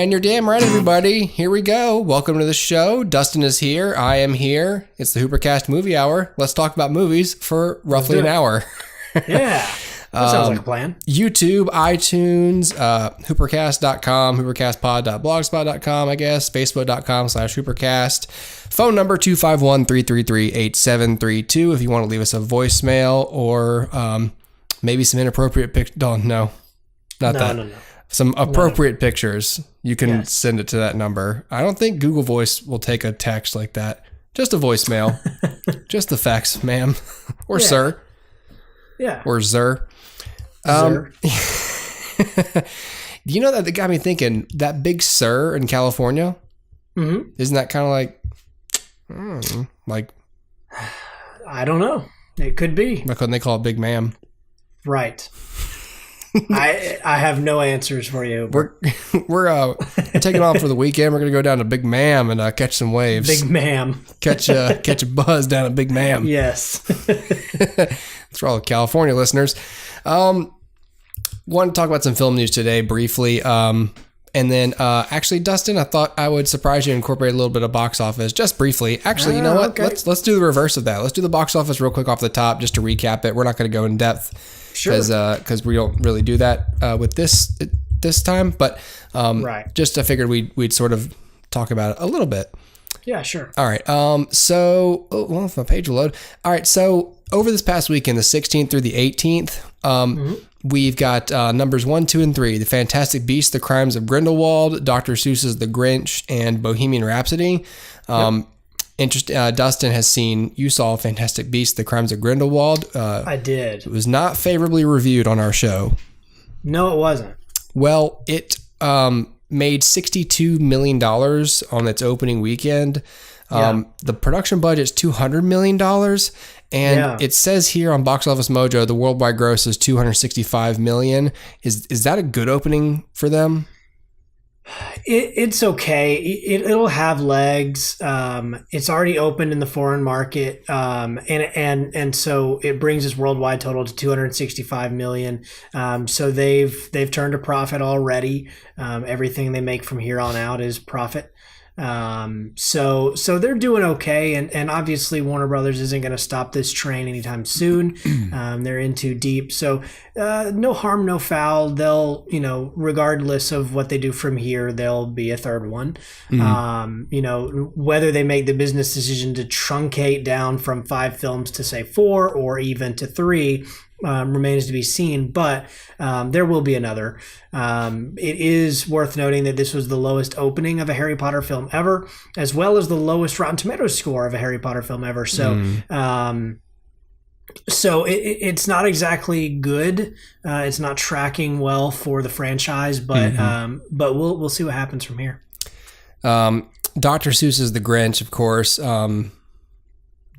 And you're damn right, everybody. Here we go. Welcome to the show. Dustin is here. I am here. It's the HooperCast Movie Hour. Let's talk about movies for roughly an hour. Yeah. That sounds like a plan. YouTube, iTunes, HooperCast.com, HooperCastPod.blogspot.com, I guess, Facebook.com/HooperCast. Phone number 251-333-8732 if you want to leave us a voicemail or maybe some inappropriate pictures. No. Some appropriate pictures. You can send it to that number. I don't think Google Voice will take a text like that. Just a voicemail. Just the facts, ma'am. Or sir. Yeah. Or Zer. You know, that got me thinking, that big Sir in California, isn't that kind of like, I don't know. It could be. Why couldn't they call it Big Ma'am? Right. I have no answers for you. We're taking off for the weekend. We're gonna go down to Big Ma'am and catch some waves. Big Ma'am. Catch a buzz down at Big Ma'am. Yes. That's for all the California listeners. Want to talk about some film news today briefly. And then actually, Dustin, I thought I would surprise you and incorporate a little bit of box office just briefly. Actually, you know what? Okay. Let's do the reverse of that. Let's do the box office real quick off the top just to recap it. We're not going to go in depth. Sure. Because we don't really do that with this time. But just I figured we'd sort of talk about it a little bit. Yeah, sure. All right. So, if my page will load. All right. So over this past weekend, the 16th through the 18th, we've got numbers 1, 2, and 3: The Fantastic Beasts, The Crimes of Grindelwald, Dr. Seuss's The Grinch, and Bohemian Rhapsody. Dustin you saw Fantastic Beasts, The Crimes of Grindelwald. I did. It was not favorably reviewed on our show. No, it wasn't. Well, it made $62 million on its opening weekend. The production budget is $200 million. And it says here on Box Office Mojo, the worldwide gross is $265 million. Is that a good opening for them? It's okay. It'll have legs. It's already opened in the foreign market, and so it brings its worldwide total to $265 million. So they've turned a profit already. Everything they make from here on out is profit. So they're doing okay, and obviously Warner Brothers isn't going to stop this train anytime soon. They're in too deep, so no harm, no foul. They'll, regardless of what they do from here, there'll be a third one. Whether they make the business decision to truncate down from 5 films to say 4 or even to 3 remains to be seen, but there will be another. It is worth noting that this was the lowest opening of a Harry Potter film ever, as well as the lowest Rotten Tomatoes score of a Harry Potter film ever. So, it's not exactly good. It's not tracking well for the franchise, but we'll see what happens from here. Dr. Seuss's The Grinch, of course,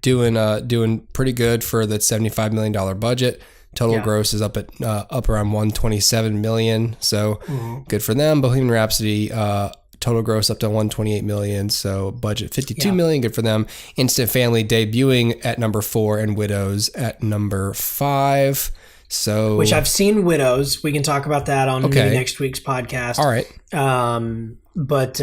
doing pretty good for the $75 million budget. Total gross is up around $127 million, so good for them. Bohemian Rhapsody, total gross up to $128 million, so budget $52 million, good for them. Instant Family debuting at number 4 and Widows at number 5. So, which I've seen Widows. We can talk about that on maybe next week's podcast. All right. But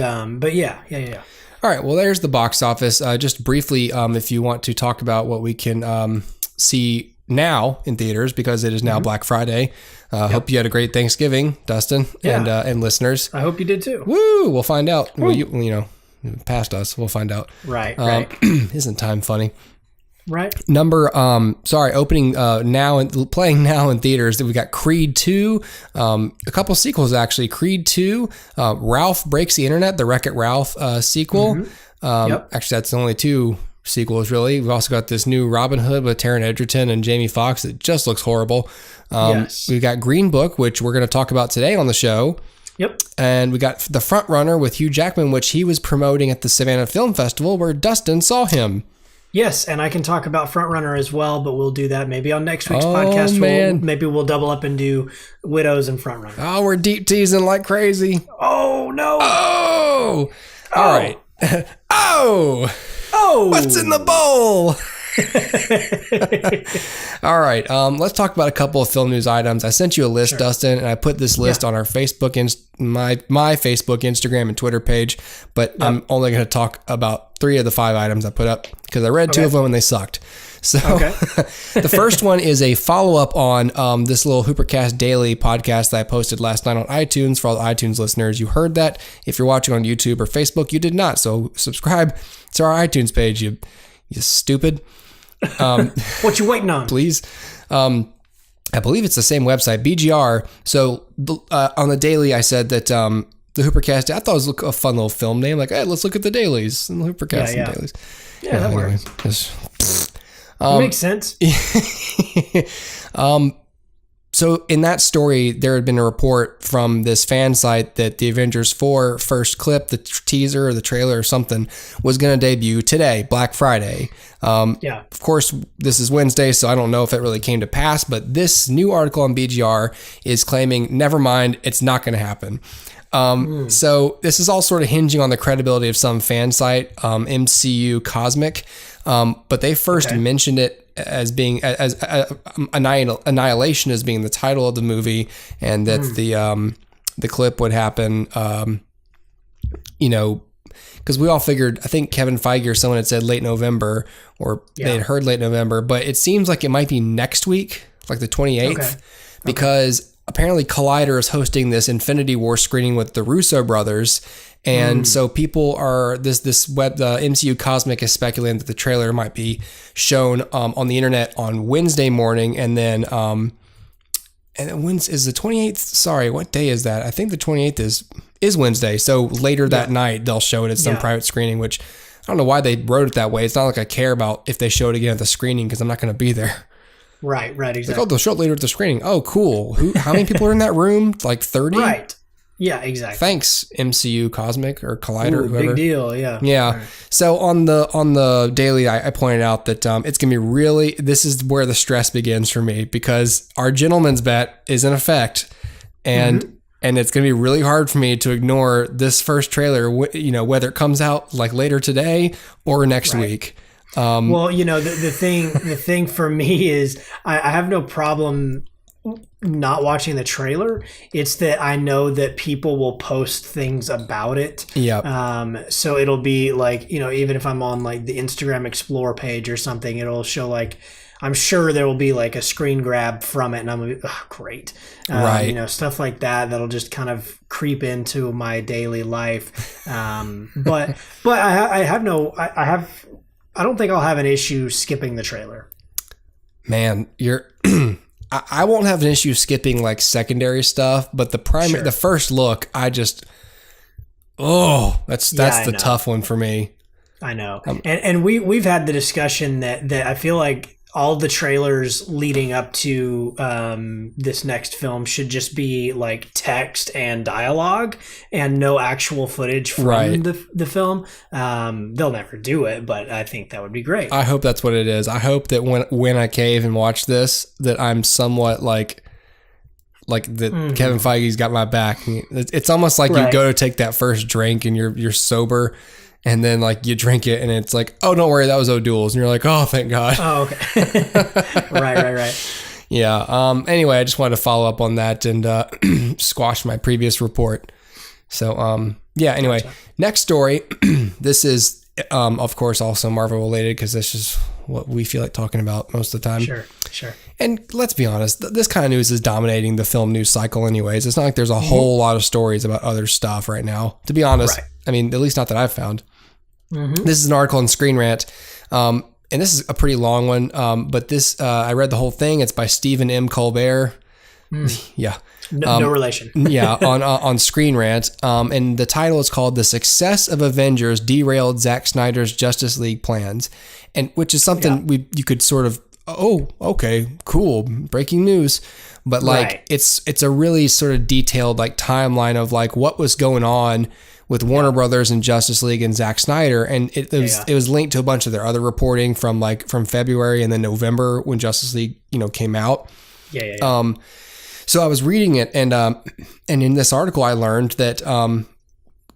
yeah. All right. Well, there's the box office. Just briefly, if you want to talk about what we can see now in theaters, because it is now Black Friday. Hope you had a great Thanksgiving, Dustin, and listeners. I hope you did too. Woo! We'll find out. Well, past us, we'll find out. Right. Isn't time funny? Right. Opening now and playing now in theaters, that we got Creed 2, a couple sequels actually. Creed 2, Ralph Breaks the Internet, the Wreck-It Ralph sequel. Actually, that's the only 2 sequels really. We've also got this new Robin Hood with Taron Egerton and Jamie Foxx that just looks horrible. We've got Green Book, which we're going to talk about today on the show. Yep. And we got The Front Runner with Hugh Jackman, which he was promoting at the Savannah Film Festival, where Dustin saw him. Yes, and I can talk about Frontrunner as well, but we'll do that maybe on next week's podcast. Maybe we'll double up and do Widows and Frontrunner. Oh, we're deep teasing like crazy. Oh, no. Oh. All right. Oh. What's in the bowl? All right. Let's talk about a couple of film news items. I sent you a list, Dustin, and I put this list on our Facebook, my Facebook, Instagram, and Twitter page. But I'm only going to talk about 3 of the 5 items I put up because I read 2 of them and they sucked. So the first one is a follow-up on this little HooperCast Daily podcast that I posted last night on iTunes. For all the iTunes listeners, you heard that. If you're watching on YouTube or Facebook, you did not. So subscribe to our iTunes page, you stupid. What you waiting on? Please. I believe it's the same website, BGR. So on the Daily, I said that the HooperCast, I thought it was a fun little film name. Like, hey, let's look at the dailies and the HooperCast and dailies. Yeah, that works. Makes sense. So in that story, there had been a report from this fan site that the Avengers 4 first clip, the teaser or the trailer or something, was going to debut today, Black Friday. Of course, this is Wednesday, so I don't know if it really came to pass, but this new article on BGR is claiming, never mind, it's not going to happen. So this is all sort of hinging on the credibility of some fan site, MCU Cosmic. But they first mentioned it as being Annihilation as being the title of the movie, and that the clip would happen. Because we all figured, I think Kevin Feige or someone had said late November, or they had heard late November, but it seems like it might be next week, like the 28th, because apparently Collider is hosting this Infinity War screening with the Russo brothers. And so people are, the MCU Cosmic is speculating that the trailer might be shown on the internet on Wednesday morning. And then, when is the 28th? Sorry, what day is that? I think the 28th is Wednesday. So later that night, they'll show it at some private screening, which I don't know why they wrote it that way. It's not like I care about if they show it again at the screening, because I'm not going to be there. Right, exactly. Like, they'll show it later at the screening. Oh, cool. How many people are in that room? Like 30? Right. Yeah, exactly. Thanks, MCU Cosmic or Collider, whoever. Big deal, yeah. Yeah. Right. So on the Daily, I pointed out that it's going to be really, this is where the stress begins for me, because our gentleman's bet is in effect, and it's going to be really hard for me to ignore this first trailer, whether it comes out like later today or next week. Well, the thing for me is I have no problem not watching the trailer. It's that I know that people will post things about it. Yeah. So it'll be like, even if I'm on like the Instagram Explore page or something, it'll show like, I'm sure there will be like a screen grab from it, and I'm gonna be, oh, great. Right. Stuff like that that'll just kind of creep into my daily life. But I don't think I'll have an issue skipping the trailer. Man, I won't have an issue skipping like secondary stuff, but the first look, that's the tough one for me. I know. And we've had the discussion that I feel like all the trailers leading up to this next film should just be like text and dialogue and no actual footage from the film. They'll never do it, but I think that would be great. I hope that's what it is. I hope that when I cave and watch this, that I'm somewhat like that Kevin Feige's got my back. It's almost like you go to take that first drink and you're sober, and then like you drink it and it's like, oh, don't worry, that was O'Doul's, and you're like, oh, thank God. Oh, okay. Right. Yeah. Anyway, I just wanted to follow up on that and squash my previous report. So anyway, next story. This is of course also Marvel related, because this is what we feel like talking about most of the time. Sure. And let's be honest, this kind of news is dominating the film news cycle anyways. It's not like there's a whole lot of stories about other stuff right now, to be honest. I mean, at least not that I've found. This is an article on Screen Rant, and this is a pretty long one, but this I read the whole thing. It's by Stephen M. Colbert. Yeah. No relation. Yeah, on Screen Rant, and the title is called "The Success of Avengers Derailed Zack Snyder's Justice League Plans," and which is something you could sort of, oh, okay, cool, breaking news, but like it's a really sort of detailed like timeline of like what was going on with Warner Brothers and Justice League and Zack Snyder, and it was linked to a bunch of their other reporting from February and then November when Justice League came out. So I was reading it, and in this article I learned that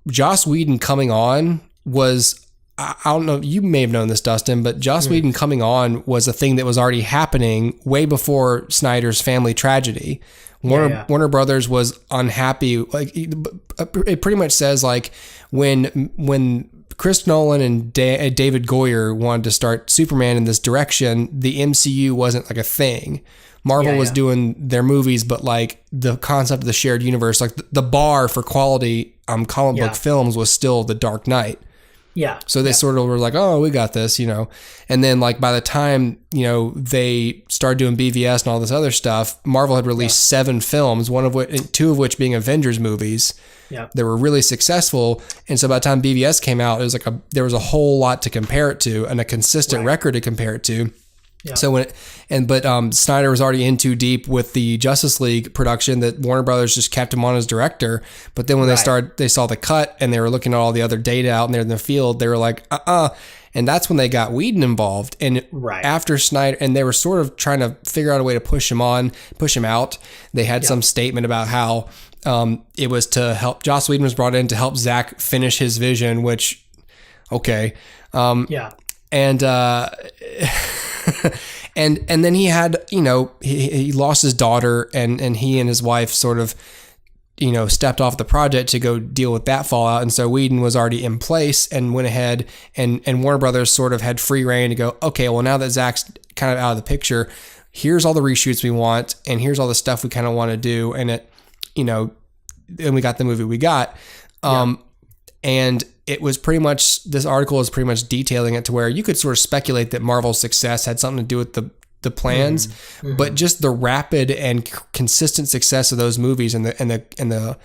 Joss Whedon coming on was I don't know, you may have known this, Dustin, but Joss Whedon coming on was a thing that was already happening way before Snyder's family tragedy. Warner Brothers was unhappy. Like, it pretty much says, like, when Chris Nolan and David Goyer wanted to start Superman in this direction, the MCU wasn't like a thing. Marvel was doing their movies, but like the concept of the shared universe, like the bar for quality comic book films was still The Dark Knight. Yeah. So they sort of were like, oh, we got this, you know. And then, like, by the time, you know, they started doing BVS and all this other stuff, Marvel had released 7 films, two of which being Avengers movies. Yeah. They were really successful. And so by the time BVS came out, it was like there was a whole lot to compare it to and a consistent record to compare it to. Yeah. So but Snyder was already in too deep with the Justice League production that Warner Brothers just kept him on as director. But then when they saw the cut and they were looking at all the other data out there in the field, they were like, and that's when they got Whedon involved. And after Snyder, and they were sort of trying to figure out a way to push him out. They had some statement about how it was to help. Joss Whedon was brought in to help Zack finish his vision, which, okay. And and then he had, you know, he lost his daughter, and he and his wife sort of, you know, stepped off the project to go deal with that fallout. And so Whedon was already in place and went ahead, and Warner Brothers sort of had free reign to go, okay, well, now that Zack's kind of out of the picture, here's all the reshoots we want, and here's all the stuff we kind of want to do. And it, you know, and we got the movie we got. And it was pretty much, this article is pretty much detailing it to where you could sort of speculate that Marvel's success had something to do with the plans, but just the rapid and consistent success of those movies and the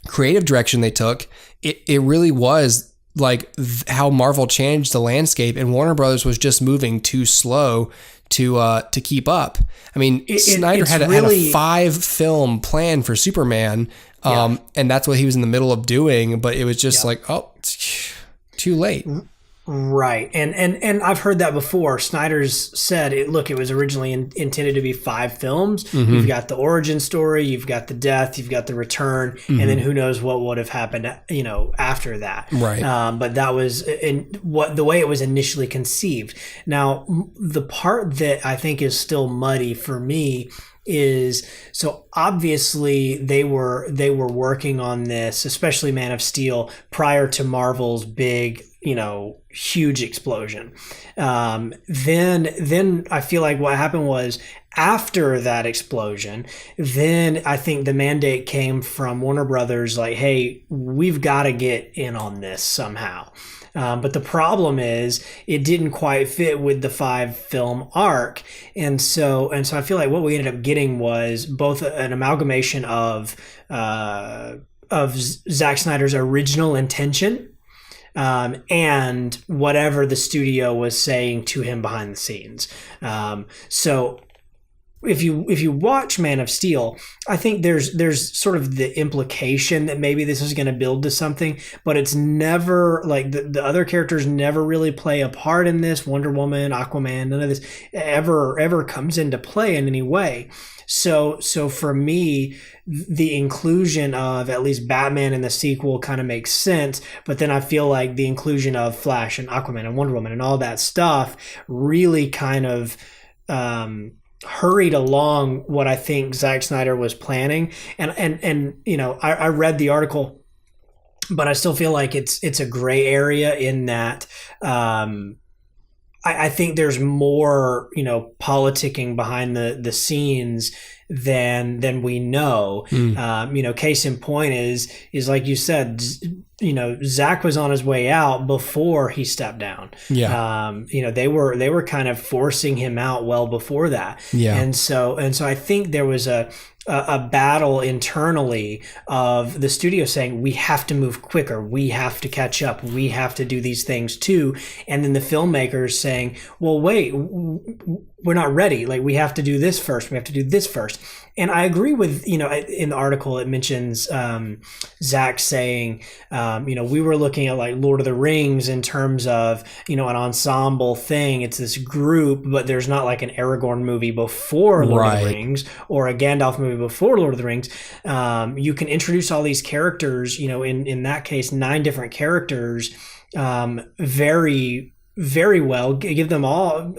creative direction they took, it really was like how Marvel changed the landscape, and Warner Brothers was just moving too slow to keep up. I mean, Snyder had a 5-film plan for Superman. And that's what he was in the middle of doing, but it was just like, oh, it's too late. Right. And I've heard that before. Snyder's said, it was originally intended to be 5 films. You've got the origin story, you've got the death, you've got the return, and then who knows what would have happened, you know, after that. Right. But that was the way it was initially conceived. Now, the part that I think is still muddy for me is, so obviously they were working on this, especially Man of Steel, prior to Marvel's big, you know, huge explosion. Then I feel like what happened was, after that explosion, then I think the mandate came from Warner Brothers, like, hey, we've got to get in on this somehow. But the problem is it didn't quite fit with the 5-film arc. And so I feel like what we ended up getting was both an amalgamation of Zack Snyder's original intention, and whatever the studio was saying to him behind the scenes. So if you watch Man of Steel, I think there's sort of the implication that maybe this is going to build to something, but it's never like the other characters never really play a part in this. Wonder Woman, Aquaman, none of this ever comes into play in any way. So for me, the inclusion of at least Batman in the sequel kind of makes sense, but then I feel like the inclusion of Flash and Aquaman and Wonder Woman and all that stuff really kind of hurried along what I think Zack Snyder was planning. And you know, I read the article, but I still feel like it's a gray area in that I think there's more, you know, politicking behind the scenes than we know. You know, case in point is like you said, you know, Zack was on his way out before he stepped down. You know, they were kind of forcing him out well before that. And so I think there was a battle internally of the studio saying, we have to move quicker, we have to catch up, we have to do these things too. And then the filmmakers saying, well, wait, we're not ready. Like, we have to do this first. We have to do this first. And I agree with, in the article, it mentions Zach saying, we were looking at like Lord of the Rings in terms of, an ensemble thing. It's this group, but there's not like an Aragorn movie before Lord of the Rings or a Gandalf movie before Lord of the Rings. You can introduce all these characters, in that case, 9 different characters, very, very well. Give them all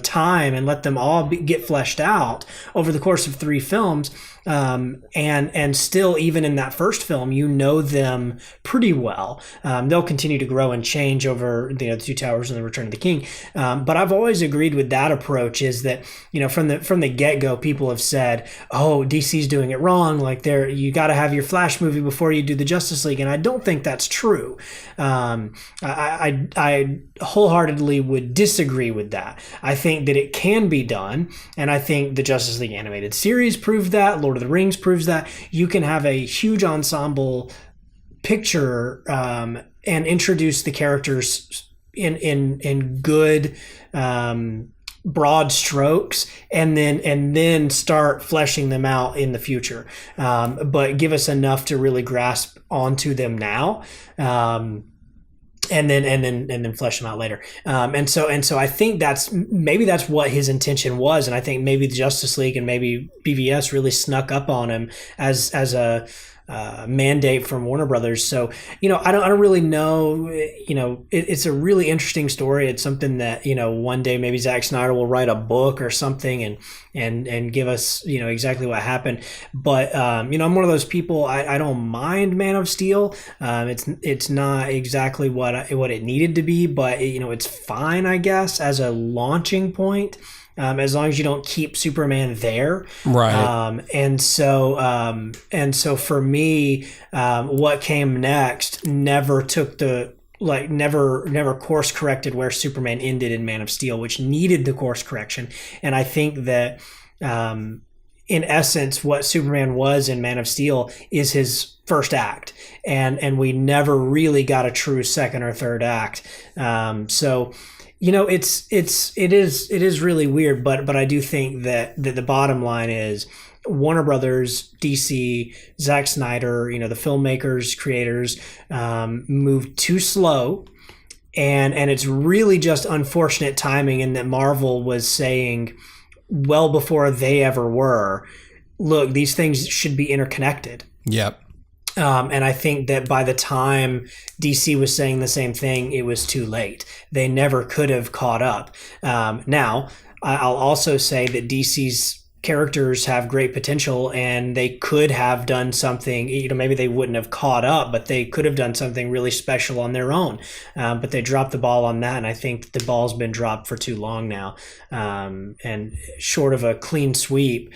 time and let them all get fleshed out over the course of 3 films. And still, even in that first film, them pretty well. They'll continue to grow and change over the Two Towers and the Return of the King. But I've always agreed with that approach, is that, from the get-go, people have said, oh, DC's doing it wrong. Like, you got to have your Flash movie before you do the Justice League. And I don't think that's true. I wholeheartedly would disagree with that. I think that it can be done. And I think the Justice League animated series proved that. Lord of the Rings proves that. You can have a huge ensemble picture and introduce the characters in good broad strokes, and then start fleshing them out in the future. But give us enough to really grasp onto them now. And then flesh them out later. And so I think that's what his intention was. And I think maybe the Justice League and maybe BVS really snuck up on him as a mandate from Warner Brothers. So, I don't really know, it's a really interesting story. It's something that, one day maybe Zack Snyder will write a book or something and give us, exactly what happened. But, I'm one of those people, I don't mind Man of Steel. It's not exactly what it needed to be, but it's fine, I guess, as a launching point. As long as you don't keep Superman there. Right. And so for me, what came next never took never course corrected where Superman ended in Man of Steel, which needed the course correction. And I think that, in essence, what Superman was in Man of Steel is his first act. And we never really got a true second or third act. So, it is really weird, but I do think that the bottom line is Warner Brothers, DC, Zack Snyder, the filmmakers, creators, moved too slow, and it's really just unfortunate timing in that Marvel was saying well before they ever were, look, these things should be interconnected. Yep. And I think that by the time DC was saying the same thing, it was too late. They never could have caught up. Now, I'll also say that DC's characters have great potential, and they could have done something, maybe they wouldn't have caught up, but they could have done something really special on their own. But they dropped the ball on that, and I think the ball's been dropped for too long now. And short of a clean sweep,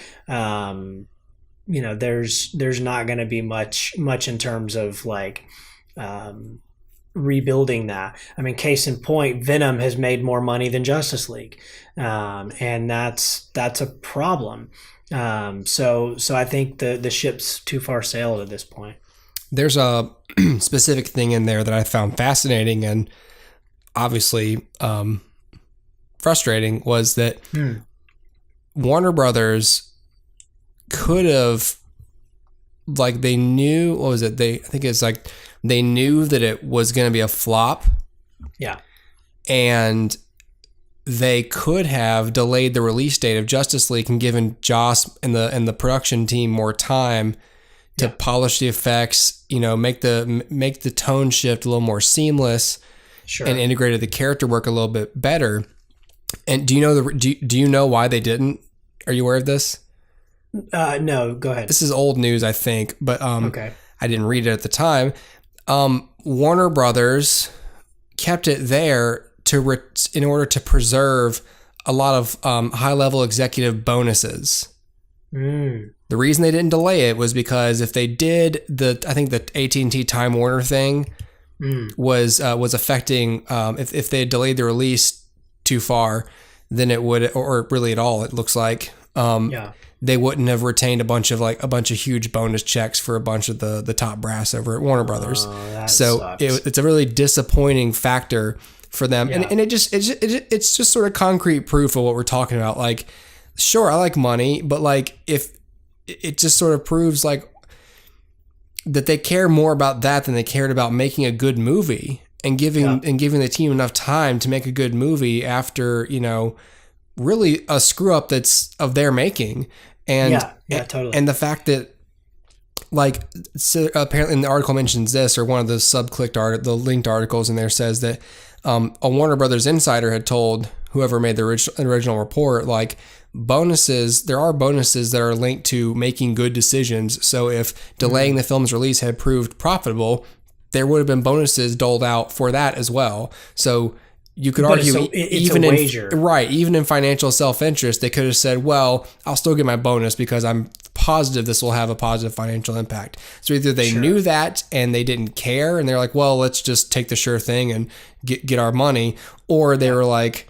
there's not going to be much in terms of like rebuilding that. I mean, case in point, Venom has made more money than Justice League, and that's a problem. So I think the ship's too far sailed at this point. There's a specific thing in there that I found fascinating and obviously frustrating, was that Warner Brothers could have, like, they knew, what was it? I think it's like they knew that it was going to be a flop. Yeah. And they could have delayed the release date of Justice League and given Joss and the production team more time to polish the effects, make the tone shift a little more seamless, sure, and integrated the character work a little bit better. And do you know why they didn't? Are you aware of this? No, go ahead. This is old news, I think, but okay. I didn't read it at the time. Warner Brothers kept it there in order to preserve a lot of high-level executive bonuses. The reason they didn't delay it was because if they did, I think the AT&T Time Warner thing was affecting. If they had delayed the release too far, then it would, or really at all, it looks like. They wouldn't have retained a bunch of huge bonus checks for a bunch of the top brass over at Warner Brothers. Oh, that so sucks. It's a really disappointing factor for them. Yeah. And it's just sort of concrete proof of what we're talking about. Like, sure, I like money, but like if it just sort of proves like that they care more about that than they cared about making a good movie and giving the team enough time to make a good movie after, you know, really a screw up that's of their making. And totally. And the fact that, like, so apparently in the article mentions this, or one of the the linked articles in there says that a Warner Brothers insider had told whoever made the original report, like, there are bonuses that are linked to making good decisions. So if delaying the film's release had proved profitable, there would have been bonuses doled out for that as well. So you could argue, even in financial self-interest, they could have said, well, I'll still get my bonus because I'm positive this will have a positive financial impact. So either they knew that and they didn't care and they're like, well, let's just take the sure thing and get our money, or they were like,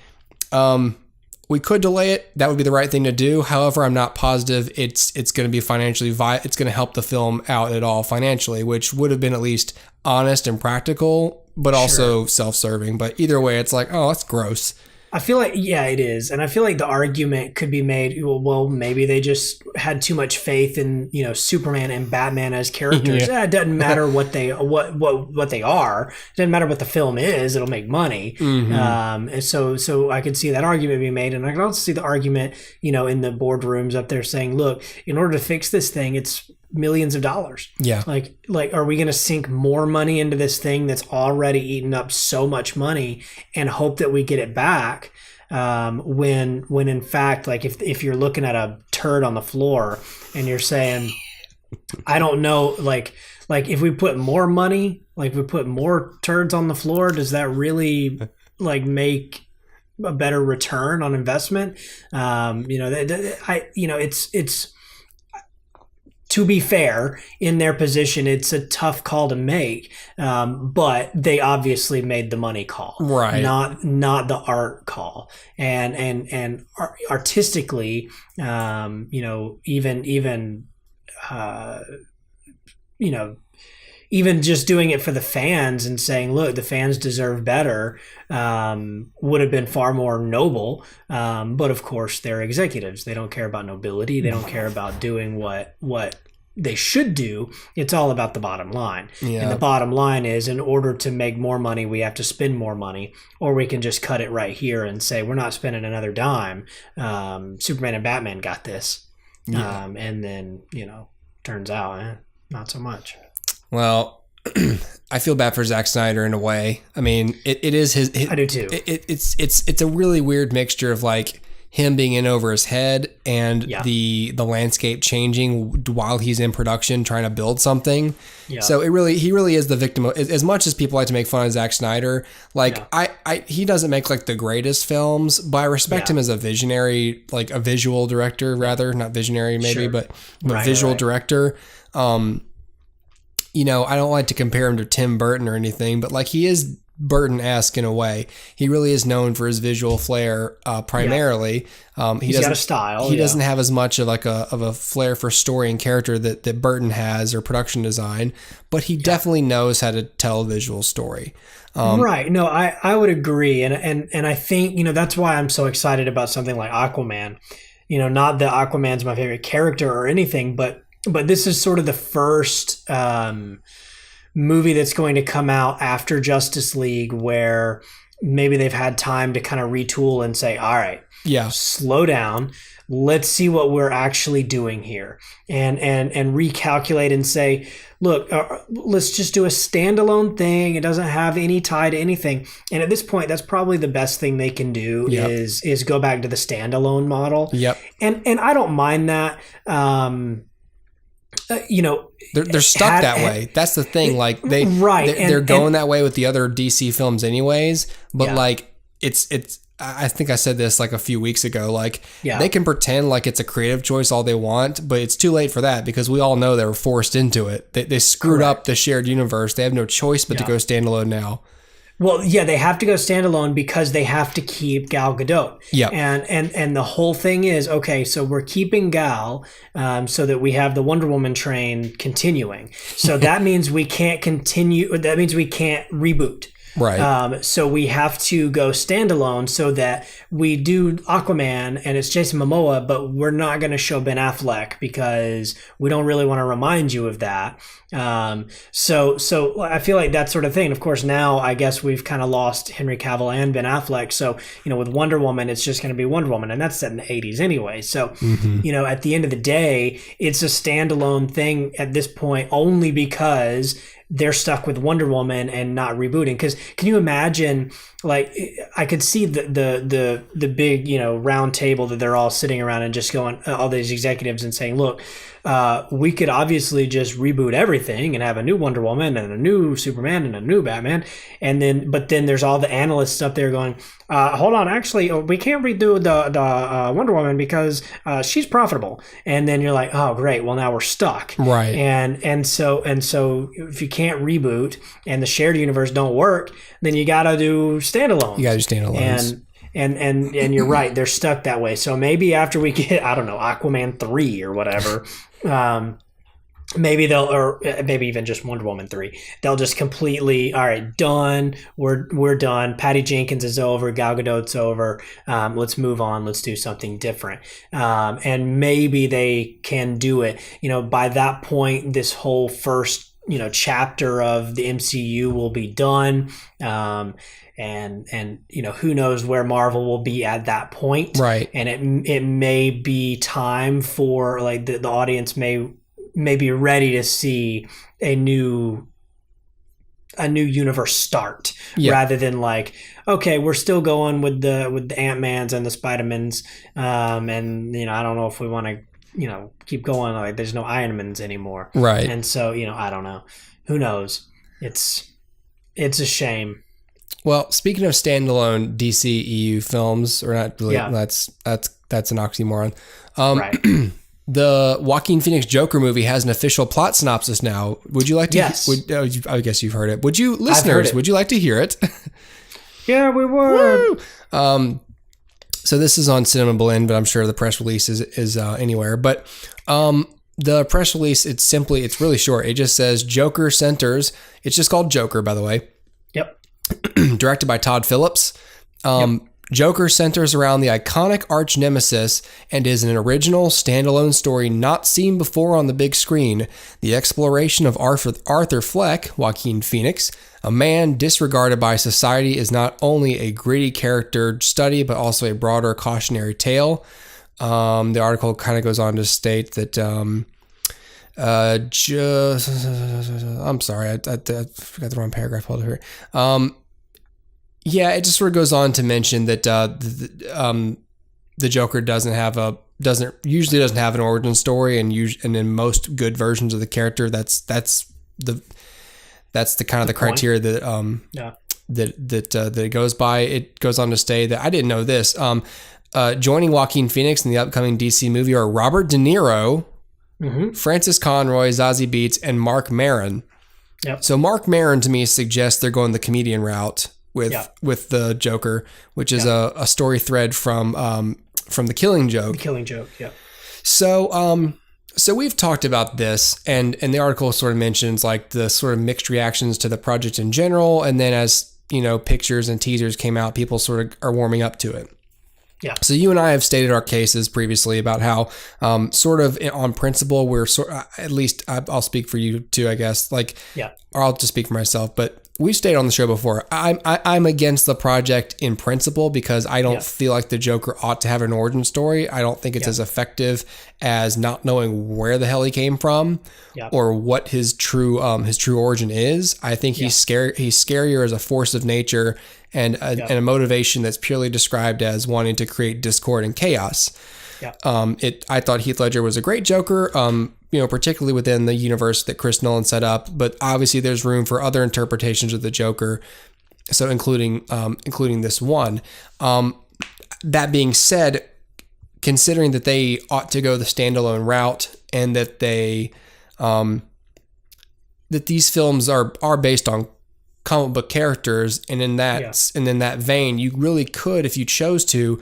we could delay it. That would be the right thing to do. However, I'm not positive it's going to be financially it's going to help the film out at all financially, which would have been at least honest and practical, but also self-serving. But either way, it's like, oh, that's gross. I feel like, yeah, it is. And I feel like the argument could be made, well, maybe they just had too much faith in, you know, Superman and Batman as characters. It doesn't matter what they are. It doesn't matter what the film is. It'll make money. And so I could see that argument being made. And I can also see the argument, you know, in the boardrooms up there saying, look, in order to fix this thing, it's millions of dollars. Yeah. Like, are we going to sink more money into this thing that's already eaten up so much money and hope that we get it back? When in fact, like if you're looking at a turd on the floor and you're saying, I don't know, like if we put more money, like if we put more turds on the floor, does that really like make a better return on investment? It's to be fair, in their position, it's a tough call to make, but they obviously made the money call, right? Not the art call, and artistically, even just doing it for the fans and saying, look, the fans deserve better, would have been far more noble. But of course, they're executives. They don't care about nobility. They don't care about doing what they should do. It's all about the bottom line. Yeah. And the bottom line is, in order to make more money, we have to spend more money, or we can just cut it right here and say, we're not spending another dime. Superman and Batman got this. Yeah. And then, turns out, not so much. Well, I feel bad for Zack Snyder in a way. I mean, it is his. I do too. It's a really weird mixture of like him being in over his head and the landscape changing while he's in production trying to build something. Yeah. So he really is the victim of, as much as people like to make fun of Zack Snyder. Like he doesn't make like the greatest films, but I respect him as a visionary, like a visual director rather, not visionary maybe, but visual director. I don't like to compare him to Tim Burton or anything, but like he is Burton-esque in a way. He really is known for his visual flair primarily. He's got a style. He doesn't have as much of like a flair for story and character that Burton has, or production design, but he definitely knows how to tell a visual story. Right. No, I would agree. And I think, that's why I'm so excited about something like Aquaman. Not that Aquaman's my favorite character or anything, but this is sort of the first movie that's going to come out after Justice League where maybe they've had time to kind of retool and say, all right, slow down. Let's see what we're actually doing here, and recalculate and say, look, let's just do a standalone thing. It doesn't have any tie to anything. And at this point, that's probably the best thing they can do is go back to the standalone model. Yep. And I don't mind that. They're stuck that way. That's the thing. Like they're going that way with the other DC films anyways. But like it's. I think I said this like a few weeks ago. Like they can pretend like it's a creative choice all they want, but it's too late for that because we all know they were forced into it. They screwed up the shared universe. They have no choice but to go standalone now. Well, yeah, they have to go standalone because they have to keep Gal Gadot. Yeah, and the whole thing is, okay, so we're keeping Gal so that we have the Wonder Woman train continuing. So that means we can't continue. That means we can't reboot. Right. So we have to go standalone so that we do Aquaman and it's Jason Momoa, but we're not going to show Ben Affleck because we don't really want to remind you of that. So I feel like that sort of thing. Of course, now I guess we've kind of lost Henry Cavill and Ben Affleck. So, with Wonder Woman, it's just going to be Wonder Woman, and that's set in the 80s anyway. So, at the end of the day, it's a standalone thing at this point only because they're stuck with Wonder Woman and not rebooting. Because can you imagine, like, I could see the big, round table that they're all sitting around and just going, all these executives and saying, look, we could obviously just reboot everything and have a new Wonder Woman and a new Superman and a new Batman. But then there's all the analysts up there going, hold on, actually, we can't redo the Wonder Woman because she's profitable. And then you're like, oh, great. Well, now we're stuck. Right. And so if you can't reboot and the shared universe don't work, then you got to do standalones. You got to do standalones. And you're right, they're stuck that way. So maybe after we get, I don't know, Aquaman 3 or whatever, maybe maybe even just Wonder Woman 3, they'll just completely, all right, done. We're done. Patty Jenkins is over. Gal Gadot's over. Let's move on. Let's do something different. And maybe they can do it. By that point, this whole first chapter of the MCU will be done. And who knows where Marvel will be at that point. Right. And it may be time for, like, the audience may be ready to see a new universe start, rather than like, okay, we're still going with the Ant-Mans and the Spider-Mans, and I don't know if we want to keep going, like there's no Iron Mans anymore. Right. And so I don't know, who knows. It's a shame. Well, speaking of standalone DCEU films, or not really, that's an oxymoron. Right. The Joaquin Phoenix Joker movie has an official plot synopsis now. Would you like to? Yes. I guess you've heard it. Would you, listeners? Would you like to hear it? Yeah, we would. Woo! So this is on Cinema Blend, but I'm sure the press release is anywhere. But the press release, it's really short. It just says Joker centers. It's just called Joker, by the way. Yep. Directed by Todd Phillips. Joker centers around the iconic arch nemesis and is an original standalone story not seen before on the big screen. The exploration of Arthur Fleck, Joaquin Phoenix, a man disregarded by society, is not only a gritty character study, but also a broader cautionary tale. The article kind of goes on to state that I'm sorry, I forgot the wrong paragraph pulled here. Yeah, it just sort of goes on to mention that the Joker doesn't usually have an origin story, and in most good versions of the character, that's the kind of the criteria that that it goes by. It goes on to say that I didn't know this. Joining Joaquin Phoenix in the upcoming DC movie are Robert De Niro, Francis Conroy, Zazie Beetz, and Mark Maron. Yep. So Mark Maron to me suggests they're going the comedian route with the Joker, which is a story thread from The Killing Joke. The Killing Joke, yeah. So we've talked about this, and the article sort of mentions like the sort of mixed reactions to the project in general, and then as pictures and teasers came out, people sort of are warming up to it. Yeah. So you and I have stated our cases previously about how, sort of on principle, we're at least I'll speak for you too, I guess. Or I'll just speak for myself. But we've stated on the show before, I'm against the project in principle because I don't feel like the Joker ought to have an origin story. I don't think it's as effective as not knowing where the hell he came from or what his true origin is. I think he's scarier as a force of nature and a motivation that's purely described as wanting to create discord and chaos. Yeah. I thought Heath Ledger was a great Joker, particularly within the universe that Chris Nolan set up, but obviously there's room for other interpretations of the Joker. So including this one. That being said, considering that they ought to go the standalone route and that that these films are based on comic book characters, and in that vein, you really could, if you chose to,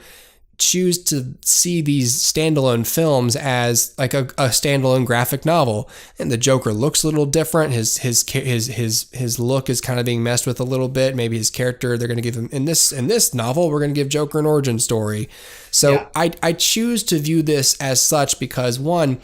choose to see these standalone films as like a standalone graphic novel, and the Joker looks a little different. His look is kind of being messed with a little bit. Maybe his character, they're going to give him in this novel, we're going to give Joker an origin story. So I choose to view this as such because one,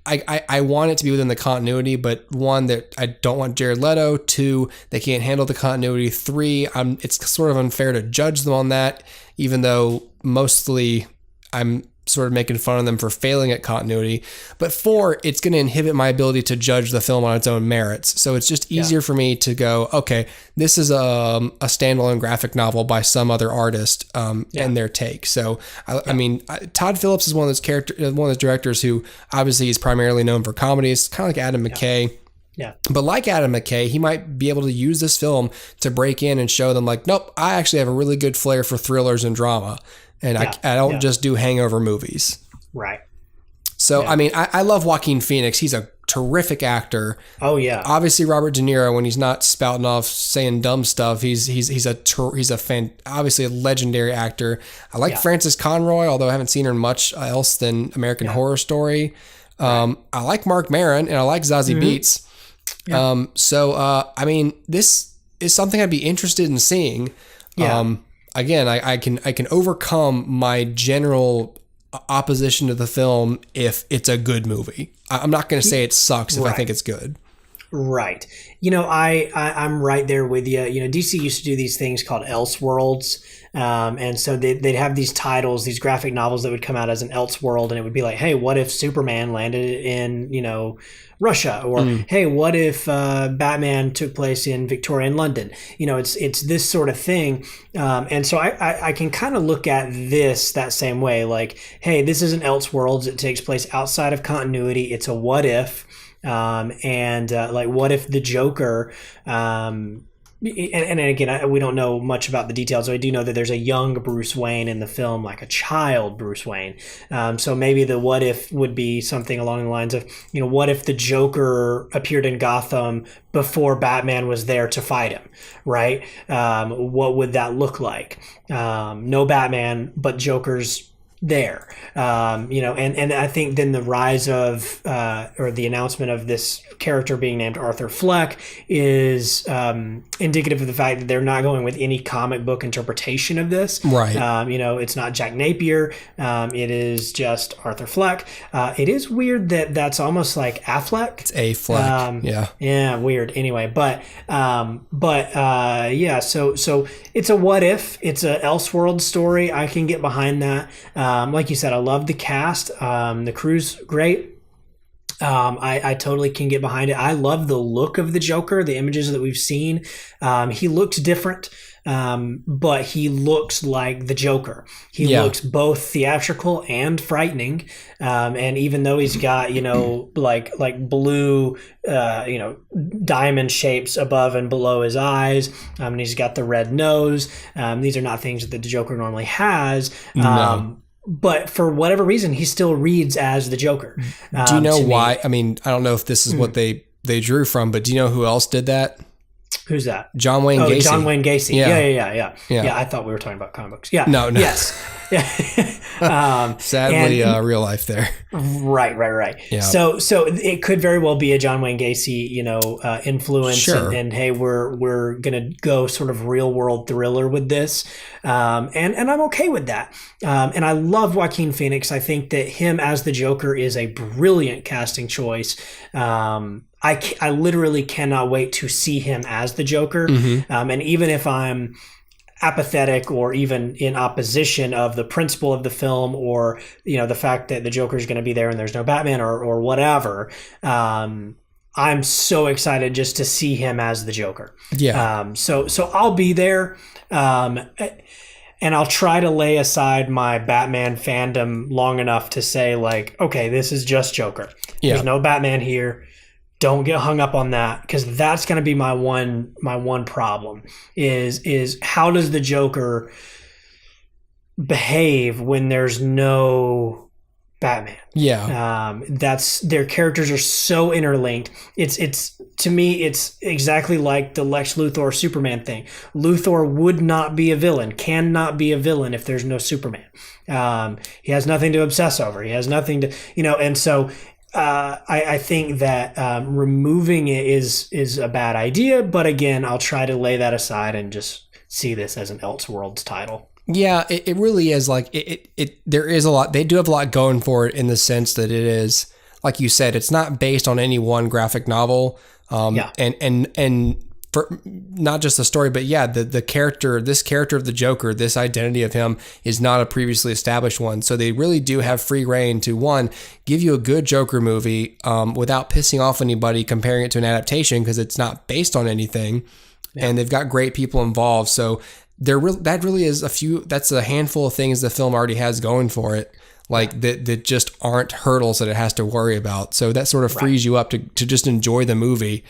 I want it to be within the continuity, but one, that I don't want Jared Leto. Two, they can't handle the continuity. Three, it's sort of unfair to judge them on that, even though mostly I'm sort of making fun of them for failing at continuity. But four, it's going to inhibit my ability to judge the film on its own merits. So it's just easier for me to go, okay, this is a standalone graphic novel by some other artist and their take. So I mean, Todd Phillips is one of those directors who obviously is primarily known for comedies, kind of like Adam McKay. Yeah. But like Adam McKay, he might be able to use this film to break in and show them like, nope, I actually have a really good flair for thrillers and drama. And I don't just do hangover movies. Right. So, I mean, I love Joaquin Phoenix. He's a terrific actor. Oh, yeah. Obviously, Robert De Niro, when he's not spouting off saying dumb stuff, he's obviously a legendary actor. I like Frances Conroy, although I haven't seen her in much else than American Horror Story. I like Mark Maron, and I like Zazie Beetz. Yeah. I mean, this is something I'd be interested in seeing. Yeah. Again, I can overcome my general opposition to the film if it's a good movie. I'm not going to say it sucks if I think it's good. Right. You know, I'm right there with you. You know, DC used to do these things called Elseworlds. And so they'd have these titles, these graphic novels that would come out as an Elseworld, and it would be like, hey, what if Superman landed in, you know, Russia? Or, hey, what if Batman took place in Victorian London? You know, it's this sort of thing. And so I can kind of look at this that same way. Like, hey, this isn't Elseworlds. It takes place outside of continuity. It's a what if. Like, what if the Joker, and again, we don't know much about the details. So I do know that there's a young Bruce Wayne in the film, like a child Bruce Wayne. So maybe the what if would be something along the lines of, you know, what if the Joker appeared in Gotham before Batman was there to fight him, right? What would that look like? No Batman, but Joker's there, you know, and I think then the rise of or the announcement of this character being named Arthur Fleck is indicative of the fact that they're not going with any comic book interpretation of this. Right. You know, it's not Jack Napier. It is just Arthur Fleck. It is weird that that's almost like Affleck. It's a Fleck. Yeah. Weird. Anyway, but yeah. So it's a what if. It's a Elseworld story. I can get behind that. Like you said, I love the cast. The crew's great. I totally can get behind it. I love the look of the Joker, the images that we've seen. He looks different, but he looks like the Joker. He looks both theatrical and frightening. And even though he's got, you know, like blue, you know, diamond shapes above and below his eyes, and he's got the red nose. These are not things that the Joker normally has. No. But for whatever reason, he still reads as the Joker. Do you know why? I mean, I don't know if this is what they drew from, but do you know who else did that? Who's that? John Wayne Gacy. John Wayne Gacy. Yeah. I thought we were talking about comic books. Yeah. No. Yes. Sadly, real life there. Right. Yeah. So it could very well be a John Wayne Gacy, you know, influence. Sure. And hey, we're gonna go sort of real world thriller with this, and I'm okay with that. And I love Joaquin Phoenix. I think that him as the Joker is a brilliant casting choice. I literally cannot wait to see him as the Joker. And even if I'm apathetic or even in opposition of the principle of the film, or, you know, the fact that the Joker is going to be there and there's no Batman or whatever, I'm so excited just to see him as the Joker. Yeah. So I'll be there. And I'll try to lay aside my Batman fandom long enough to say, like, okay, this is just Joker. Yeah. There's no Batman here. Don't get hung up on that, because that's going to be my one problem is how does the Joker behave when there's no Batman. Yeah. That's their characters are so interlinked. It's to me, it's exactly like the Lex Luthor Superman thing. Luthor would not be a villain, cannot be a villain if there's no Superman. He has nothing to obsess over. He has nothing to, and so I think that removing it is a bad idea. But again, I'll try to lay that aside and just see this as an Elseworlds title. Yeah, it really is like there is a lot. They do have a lot going for it in the sense that it is, like you said, it's not based on any one graphic novel. And for not just the story, but the character, this character of the Joker, this identity of him is not a previously established one. So they really do have free reign to, one, give you a good Joker movie without pissing off anybody comparing it to an adaptation, because it's not based on anything. Yeah. And they've got great people involved. So that really is that's a handful of things the film already has going for it. Like that just aren't hurdles that it has to worry about. So that sort of frees you up to just enjoy the movie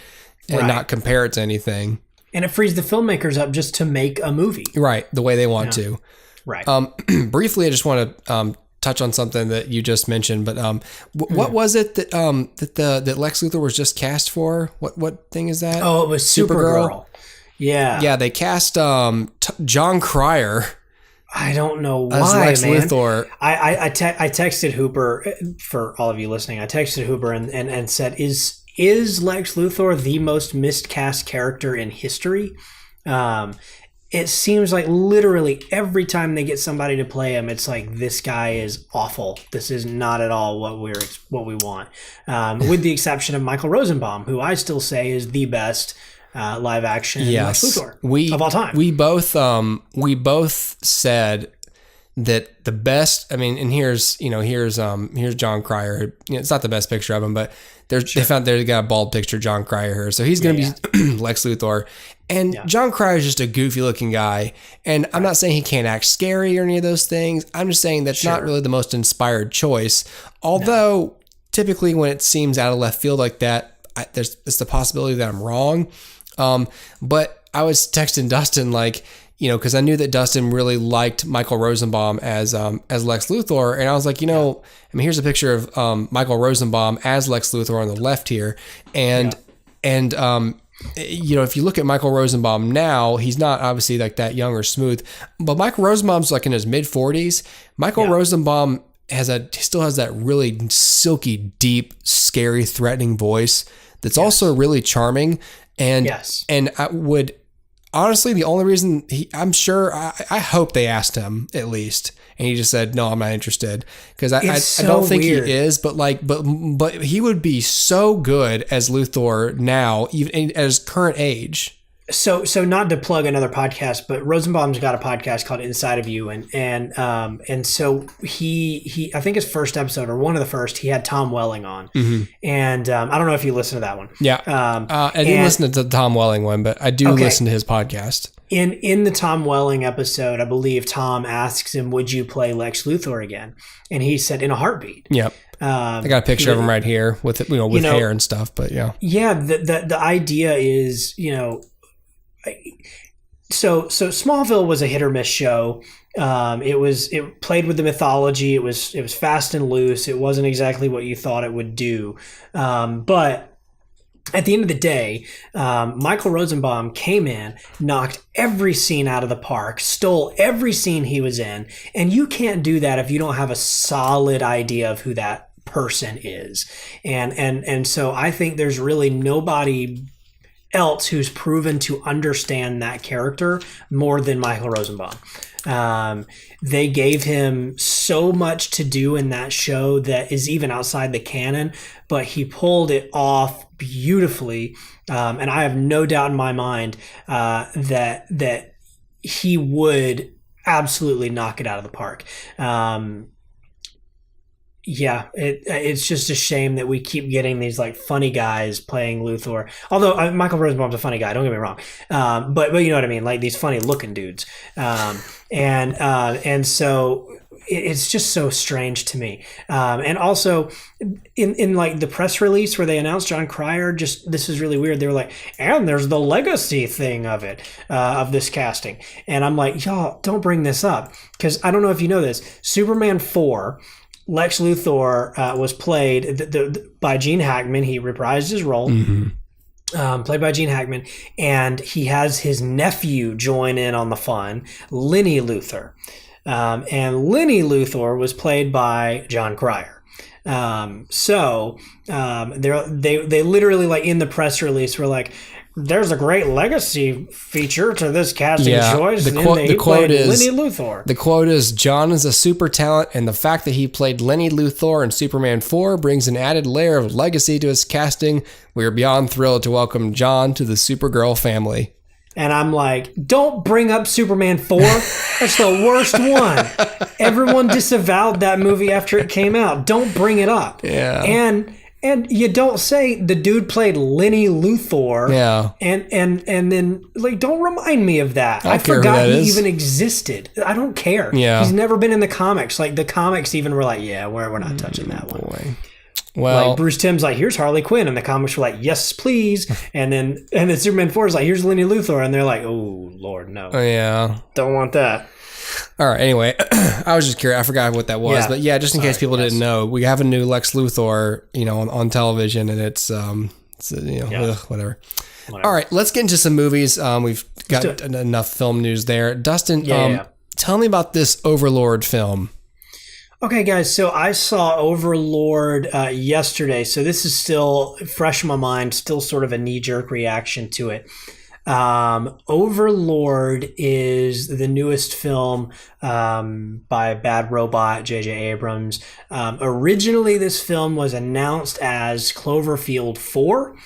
and not compare it to anything. And it frees the filmmakers up just to make a movie. Right. The way they want to. Right. Briefly, I just want to touch on something that you just mentioned, but what was it that that Lex Luthor was just cast for? What thing is that? Oh, it was Supergirl. Yeah. Yeah, they cast JON CRYER. I don't know why, as Lex man. Luthor. I texted Hooper, for all of you listening. I texted Hooper and said, "Is Lex Luthor the most miscast character in history?" It seems like literally every time they get somebody to play him, it's like, this guy is awful. This is not at all what we want. With the exception of Michael Rosenbaum, who I still say is the best live action Lex Luthor of all time. We both said that the best. I mean, and here's JON CRYER. It's not the best picture of him, but they got a bald picture of JON CRYER here, so he's going to be Lex Luthor. And JON CRYER is just a goofy looking guy, and I'm not saying he can't act scary or any of those things. I'm just saying that's not really the most inspired choice. Although typically when it seems out of left field like that, it's the possibility that I'm wrong. But I was texting Dustin because I knew that Dustin really liked Michael Rosenbaum as Lex Luthor, and I was like, here's a picture of Michael Rosenbaum as Lex Luthor on the left here, and if you look at Michael Rosenbaum now, he's not obviously like that young or smooth, but Michael Rosenbaum's like in his mid 40s. Michael Rosenbaum still has that really silky, deep, scary, threatening voice that's also really charming. And I would honestly, the only reason I hope they asked him at least, and he just said, "No, I'm not interested," because I don't think weird. He is, but he would be so good as Luthor now, even at his current age. So not to plug another podcast, but Rosenbaum's got a podcast called Inside of You, and so he I think his first episode, or one of the first, he had Tom Welling on, and I don't know if you listened to that one. Yeah, I didn't listen to the Tom Welling one, but I do listen to his podcast. In the Tom Welling episode, I believe Tom asks him, "Would you play Lex Luthor again?" And he said, "In a heartbeat." Yep. I got a picture of him right here with hair and stuff, but yeah. Yeah, the idea is, So Smallville was a hit or miss show. It played with the mythology. It was fast and loose. It wasn't exactly what you thought it would do. But at the end of the day, Michael Rosenbaum came in, knocked every scene out of the park, stole every scene he was in, and you can't do that if you don't have a solid idea of who that person is. And so I think there's really nobody else who's proven to understand that character more than Michael Rosenbaum. They gave him so much to do in that show that is even outside the canon, but he pulled it off beautifully. And I have no doubt in my mind that he would absolutely knock it out of the park. Yeah, it's just a shame that we keep getting these funny guys playing Luthor. Although Michael Rosenbaum's a funny guy, don't get me wrong. But you know what I mean, like these funny looking dudes. And so it's just so strange to me. And also in the press release where they announced JON CRYER, this is really weird. They were like, and there's the legacy thing of it, of this casting. And I'm like, y'all don't bring this up, because I don't know if you know this, Superman 4 Lex Luthor was played by Gene Hackman. He reprised his role. Played by Gene Hackman, and he has his nephew join in on the fun, Lenny Luthor. And Lenny Luthor was played by Jon Cryer. They literally, like, in the press release were like, there's a great legacy feature to this casting choice. The quote is Lenny Luthor. The quote is, John is a super talent, and the fact that he played Lenny Luthor in Superman 4 brings an added layer of legacy to his casting. We are beyond thrilled to welcome John to the Supergirl family. And I'm like, don't bring up Superman 4. That's the worst one. Everyone disavowed that movie after it came out. Don't bring it up. Yeah. And you don't say the dude played Lenny Luthor. Yeah. And then, like, don't remind me of that. I care forgot who that he is. even existed. I don't care. Yeah. He's never been in the comics. Like, the comics even were like, yeah, we're not touching that one. Boy. Well, like, Bruce Timm's like, here's Harley Quinn, and the comics were like, yes, please. And then Superman 4 is like, here's Lenny Luthor, and they're like, oh Lord, no. Yeah. Don't want that. All right. Anyway, I was just curious. I forgot what that was, but yeah, just in case people didn't know, we have a new Lex Luthor, on television, and it's whatever. All right, let's get into some movies. We've got enough film news there. Dustin, tell me about this Overlord film. Okay, guys, so I saw Overlord yesterday, so this is still fresh in my mind, still sort of a knee-jerk reaction to it. Overlord is the newest film by Bad Robot, J.J. Abrams. Originally, this film was announced as Cloverfield 4.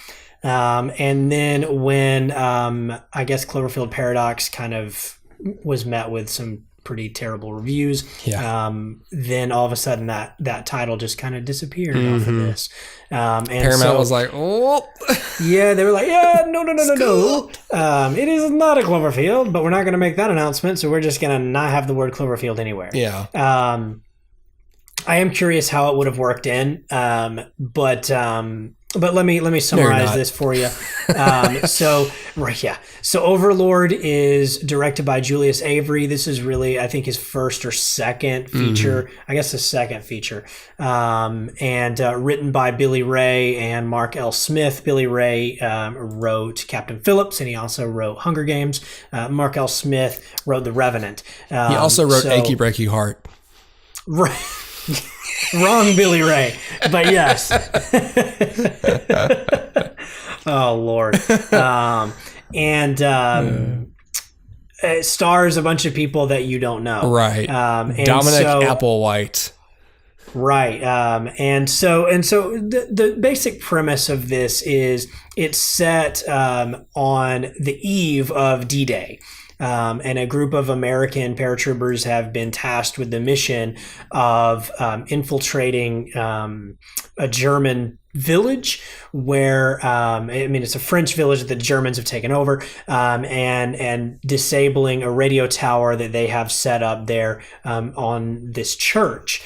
And then when I guess Cloverfield Paradox kind of was met with some pretty terrible reviews, then all of a sudden that title just kind of disappeared off of this. And Paramount was like, oh. Yeah, they were like, no. It is not a Cloverfield, but we're not going to make that announcement, so we're just going to not have the word Cloverfield anywhere. Yeah. I am curious how it would have worked in, but let me summarize this for you. So Overlord is directed by Julius Avery. This is really, I think, his first or second feature. I guess the second feature. And written by Billy Ray and Mark L. Smith. Billy Ray wrote Captain Phillips, and he also wrote Hunger Games. Mark L. Smith wrote The Revenant. He also wrote Achy Breaky Heart. Right. Wrong, Billy Ray, but yes. Oh Lord. It stars a bunch of people that you don't know, right? Dominic Applewhite, right? And so the basic premise of this is it's set on the eve of D-Day. And a group of American paratroopers have been tasked with the mission of infiltrating a German village where, it's a French village that the Germans have taken over, and disabling a radio tower that they have set up there on this church.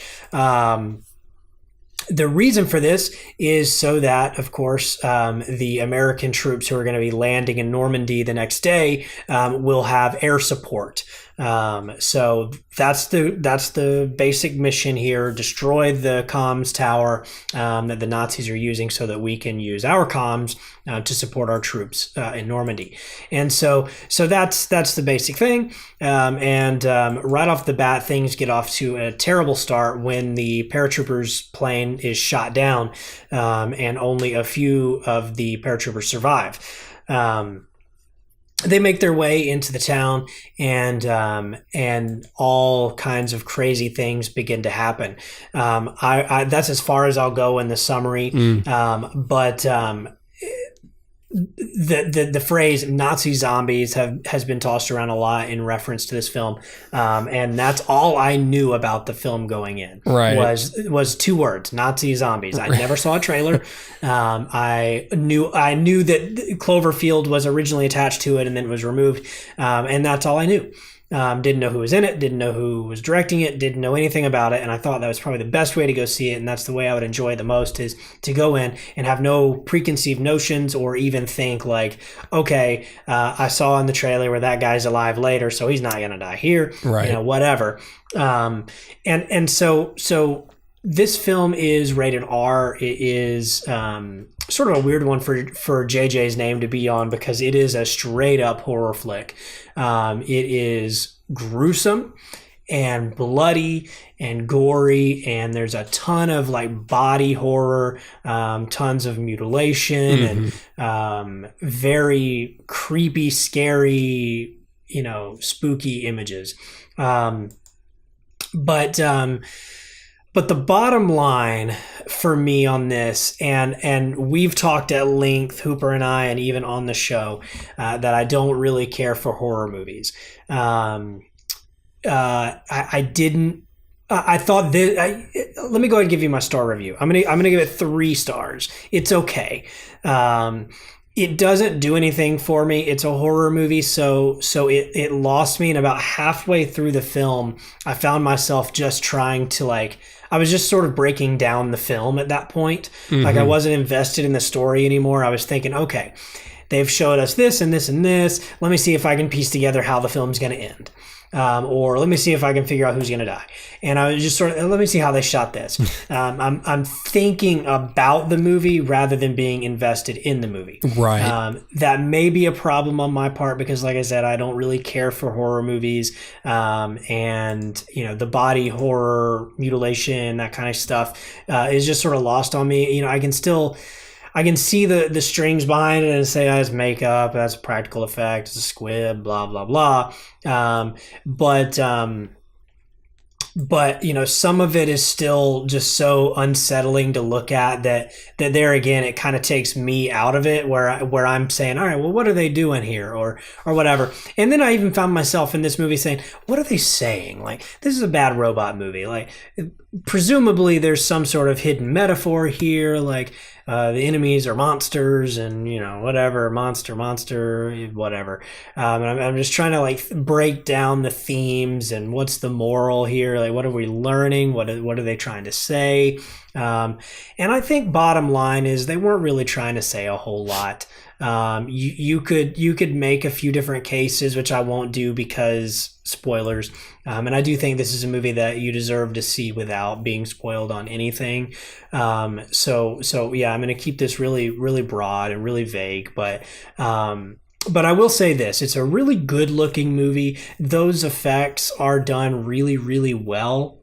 The reason for this is so that, of course, the American troops who are going to be landing in Normandy the next day will have air support. So that's the basic mission here: destroy the comms tower that the Nazis are using, so that we can use our comms to support our troops in Normandy. And so that's the basic thing. Right off the bat, things get off to a terrible start when the paratroopers plane is shot down, and only a few of the paratroopers survive. They make their way into the town, and all kinds of crazy things begin to happen. That's as far as I'll go in the summary. But the phrase Nazi zombies has been tossed around a lot in reference to this film, and that's all I knew about the film going in. Right. Was two words: Nazi zombies. I never saw a trailer. I knew that Cloverfield was originally attached to it and then it was removed, and that's all I knew. Didn't know who was in it, didn't know who was directing it, didn't know anything about it, and I thought that was probably the best way to go see it, and that's the way I would enjoy it the most, is to go in and have no preconceived notions, or even think like, okay, I saw in the trailer where that guy's alive later, so he's not gonna die here, right? Whatever. And so this film is rated R. It is sort of a weird one for JJ's name to be on because it is a straight up horror flick. It is gruesome and bloody and gory, and there's a ton of like body horror, tons of mutilation, and very creepy, scary, spooky images. But the bottom line for me on this, and we've talked at length, Hooper and I, and even on the show, that I don't really care for horror movies. I thought this. Let me go ahead and give you my star review. I'm gonna give it 3 stars. It's okay. It doesn't do anything for me. It's a horror movie, so it lost me. And about halfway through the film, I found myself just trying to I was just sort of breaking down the film at that point. Like I wasn't invested in the story anymore. I was thinking, okay, they've showed us this and this and this. Let me see if I can piece together how the film's going to end. Or let me see if I can figure out who's going to die. And I was just sort of, let me see how they shot this. I'm thinking about the movie rather than being invested in the movie. Right. That may be a problem on my part because, like I said, I don't really care for horror movies. And, the body horror, mutilation, that kind of stuff is just sort of lost on me. I can see the strings behind it and say, it's makeup, that's a practical effect, it's a squib, blah, blah, blah. But some of it is still just so unsettling to look at that there again, it kind of takes me out of it where I'm saying, all right, well, what are they doing here or whatever. And then I even found myself in this movie saying, what are they saying? Like, this is a bad robot movie. Like, presumably there's some sort of hidden metaphor here, like the enemies are monsters and whatever, monster whatever. And I'm just trying to break down the themes and what's the moral here, like what are we learning, what are they trying to say. And I think bottom line is they weren't really trying to say a whole lot. You could make a few different cases, which I won't do because spoilers. And I do think this is a movie that you deserve to see without being spoiled on anything. So yeah, I'm going to keep this really, really broad and really vague, but I will say this, it's a really good looking movie. Those effects are done really, really well.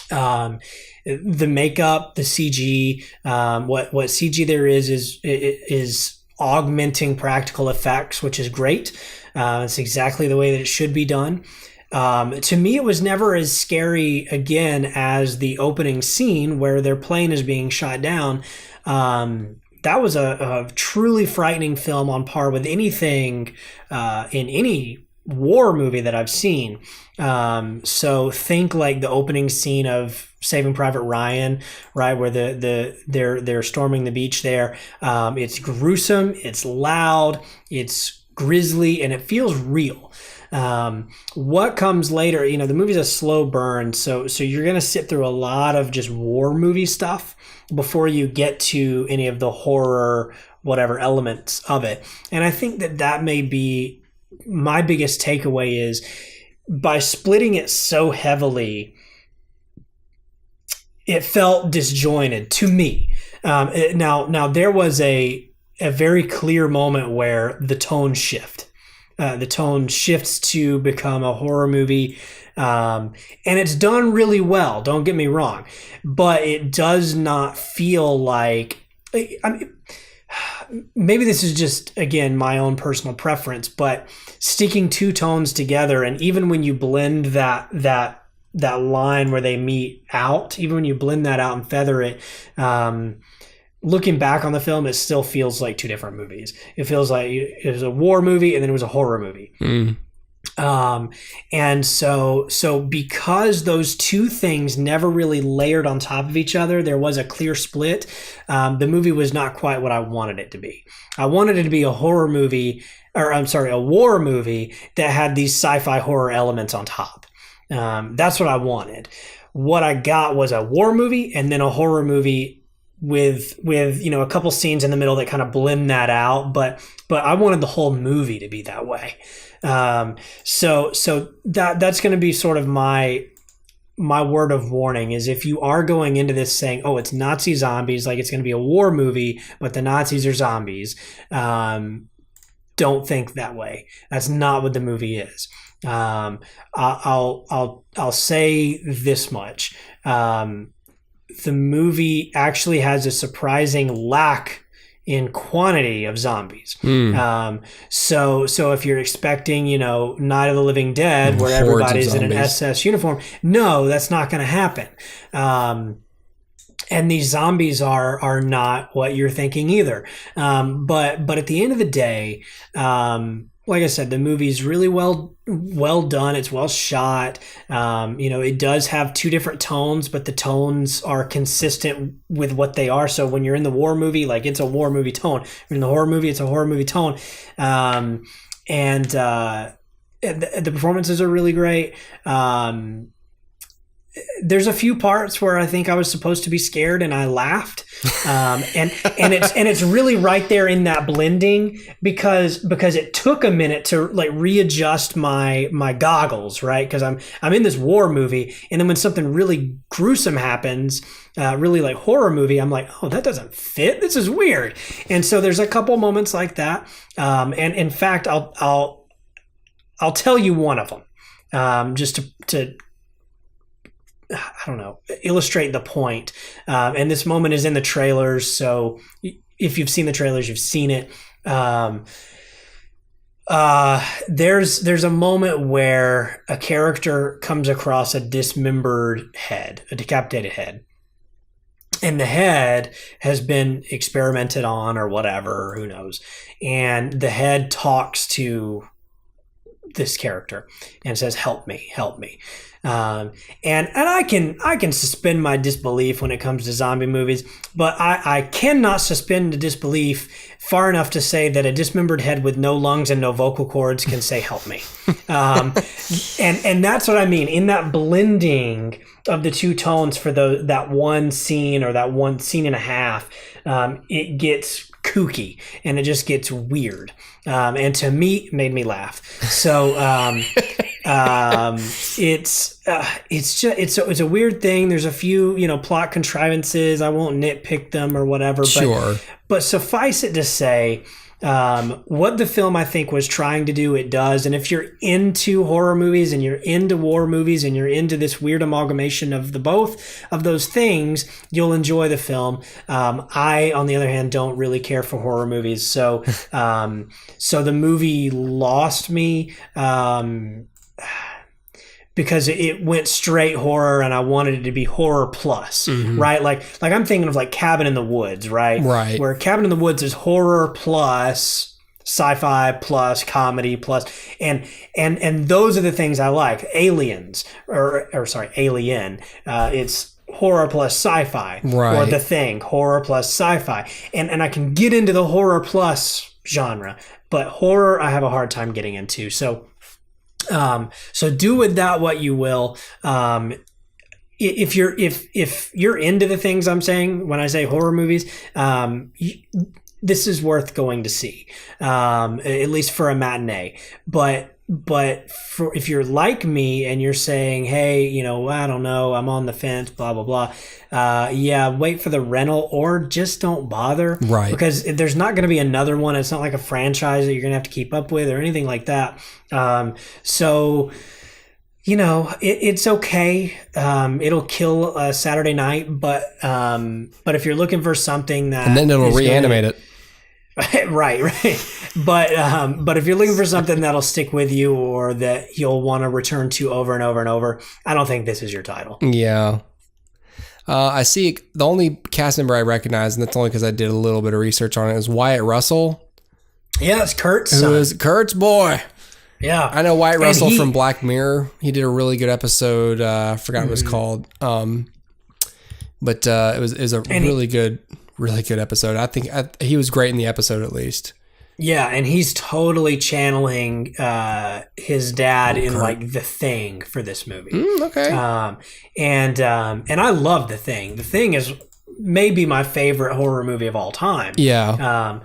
The makeup, the CG, what CG there is augmenting practical effects, which is great. It's exactly the way that it should be done. To me, it was never as scary again as the opening scene where their plane is being shot down. That was a truly frightening film on par with anything in any war movie that I've seen. So think like the opening scene of Saving Private Ryan, right, where they're storming the beach there. It's gruesome, it's loud, it's grisly, and it feels real. What comes later, the movie's a slow burn, so you're gonna sit through a lot of just war movie stuff before you get to any of the horror whatever elements of it. And I think that may be my biggest takeaway is by splitting it so heavily, it felt disjointed to me. Now there was a very clear moment where the tone shifts to become a horror movie. And it's done really well, don't get me wrong, but it does not feel like, maybe this is just, again, my own personal preference, but sticking 2 tones together, and even when you blend that line where they meet out, even when you blend that out and feather it, looking back on the film, it still feels like 2 different movies. It feels like it was a war movie and then it was a horror movie. And so because those 2 things never really layered on top of each other, there was a clear split. The movie was not quite what I wanted it to be. I wanted it to be a war movie that had these sci-fi horror elements on top. That's what I wanted. What I got was a war movie and then a horror movie with a couple scenes in the middle that kind of blend that out, but I wanted the whole movie to be that way. So that's going to be sort of my my word of warning is if you are going into this saying, oh, it's Nazi zombies, like it's going to be a war movie, but the Nazis are zombies, don't think that way. That's not what the movie is. I'll say this much. The movie actually has a surprising lack in quantity of zombies. So if you're expecting, Night of the Living Dead, where everybody's in an SS uniform, no, that's not going to happen. And these zombies are not what you're thinking either. But at the end of the day, like I said, the movie's really well done. It's well shot. It does have two different tones, but the tones are consistent with what they are. So when you're in the war movie, like it's a war movie tone. In the horror movie, it's a horror movie tone. And the performances are really great. There's a few parts where I think I was supposed to be scared and I laughed. And it's really right there in that blending because it took a minute to like readjust my goggles, right? Because I'm in this war movie, and then when something really gruesome happens, really like horror movie, I'm like, oh, that doesn't fit. This is weird. And so there's a couple moments like that. And in fact, I'll tell you one of them, just to I don't know, illustrate the point. And this moment is in the trailers. So if you've seen the trailers, you've seen it. There's a moment where a character comes across a dismembered head, a decapitated head. And the head has been experimented on or whatever, who knows. And the head talks to this character and says, help me. And I can suspend my disbelief when it comes to zombie movies, but I cannot suspend the disbelief far enough to say that a dismembered head with no lungs and no vocal cords can say, help me. And that's what I mean. In that blending of the two tones for that one scene or that one scene and a half, it gets kooky and it just gets weird. And to me, it made me laugh. So, it's a weird thing. There's a few, plot contrivances. I won't nitpick them or whatever, but suffice it to say, what the film I think was trying to do, it does. And if you're into horror movies and you're into war movies and you're into this weird amalgamation of the both of those things, you'll enjoy the film. I, on the other hand, don't really care for horror movies. So the movie lost me, because it went straight horror and I wanted it to be horror plus, right? Like I'm thinking of like Cabin in the Woods, right? Right. Where Cabin in the Woods is horror plus sci-fi plus comedy plus, and those are the things I like. Alien, it's horror plus sci-fi, right? Or The Thing, horror plus sci-fi, and I can get into the horror plus genre, but horror I have a hard time getting into. So do with that what you will. If you're into the things I'm saying when I say horror movies, this is worth going to see, at least for a matinee. But if you're like me and you're saying, hey, I don't know, I'm on the fence, blah, blah, blah. Wait for the rental or just don't bother. Right. Because there's not going to be another one. It's not like a franchise that you're going to have to keep up with or anything like that. It's okay. It'll kill a Saturday night, but if you're looking for something that... And then it'll reanimate it. Right. But if you're looking for something that'll stick with you or that you'll want to return to over and over and over, I don't think this is your title. Yeah. I see the only cast member I recognize, and that's only because I did a little bit of research on it, is Wyatt Russell. Yeah, it's Kurt's son. Who is Kurt's boy. Yeah. I know Wyatt Russell from Black Mirror. He did a really good episode. I forgot what it was called. But it was a really good episode. I think he was great in the episode, at least. Yeah, and he's totally channeling his dad in like The Thing for this movie. Okay. And I love The Thing. The Thing is maybe my favorite horror movie of all time. Yeah.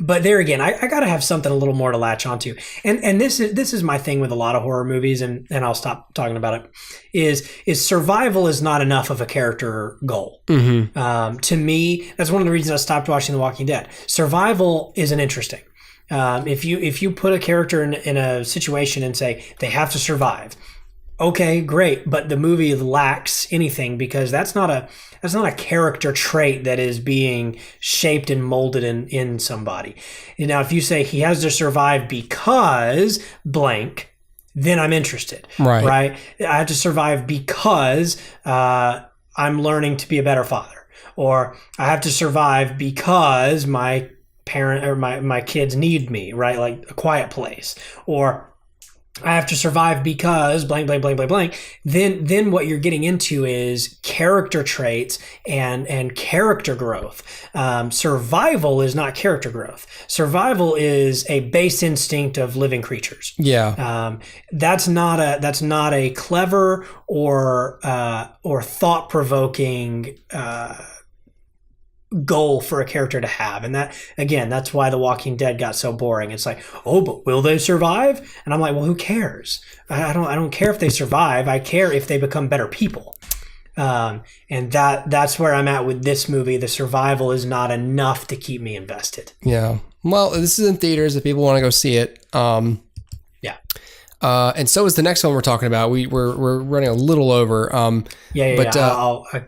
But there again, I got to have something a little more to latch onto. And this is my thing with a lot of horror movies, and I'll stop talking about it, is survival is not enough of a character goal. Mm-hmm. To me, that's one of the reasons I stopped watching The Walking Dead. Survival isn't interesting. If you put a character in a situation and say they have to survive, okay, great, but the movie lacks anything because that's not a character trait that is being shaped and molded in somebody. Now, if you say he has to survive because blank, then I'm interested. Right? I have to survive because I'm learning to be a better father, or I have to survive because my parent or my kids need me, right? Like A Quiet Place, or I have to survive because blank, blank, blank, blank, blank. Then what you're getting into is character traits and character growth. Survival is not character growth. Survival is a base instinct of living creatures. Yeah. That's not a clever or thought-provoking goal for a character to have. And that, again, that's why The Walking Dead got so boring. It's like, oh, but will they survive? And I'm like, well, who cares? I don't care if they survive. I care if they become better people. And that's where I'm at with this movie. The survival is not enough to keep me invested. Yeah. Well, this is in theaters if people want to go see it. Yeah. And so is the next one we're talking about. We're running a little over. I'll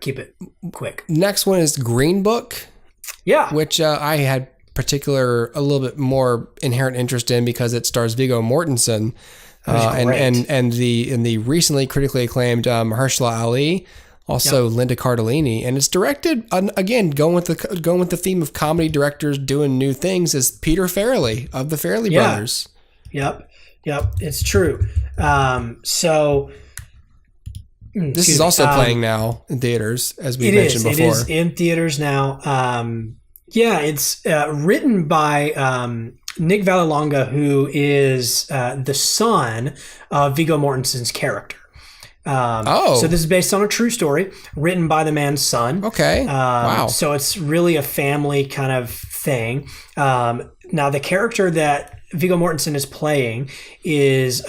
keep it quick. Next one is Green Book. Yeah. Which I had a little bit more inherent interest in because it stars Viggo Mortensen. And the recently critically acclaimed Mahershala Ali, also Linda Cardellini, and it's directed again going with the theme of comedy directors doing new things, is Peter Farrelly of the Farrelly Brothers. Yep, it's true. This is also playing now in theaters, as we mentioned before. It is in theaters now. It's written by Nick Vallelonga, who is the son of Viggo Mortensen's character. So this is based on a true story written by the man's son. Okay. Wow. So it's really a family kind of thing. Now the character that Viggo Mortensen is playing is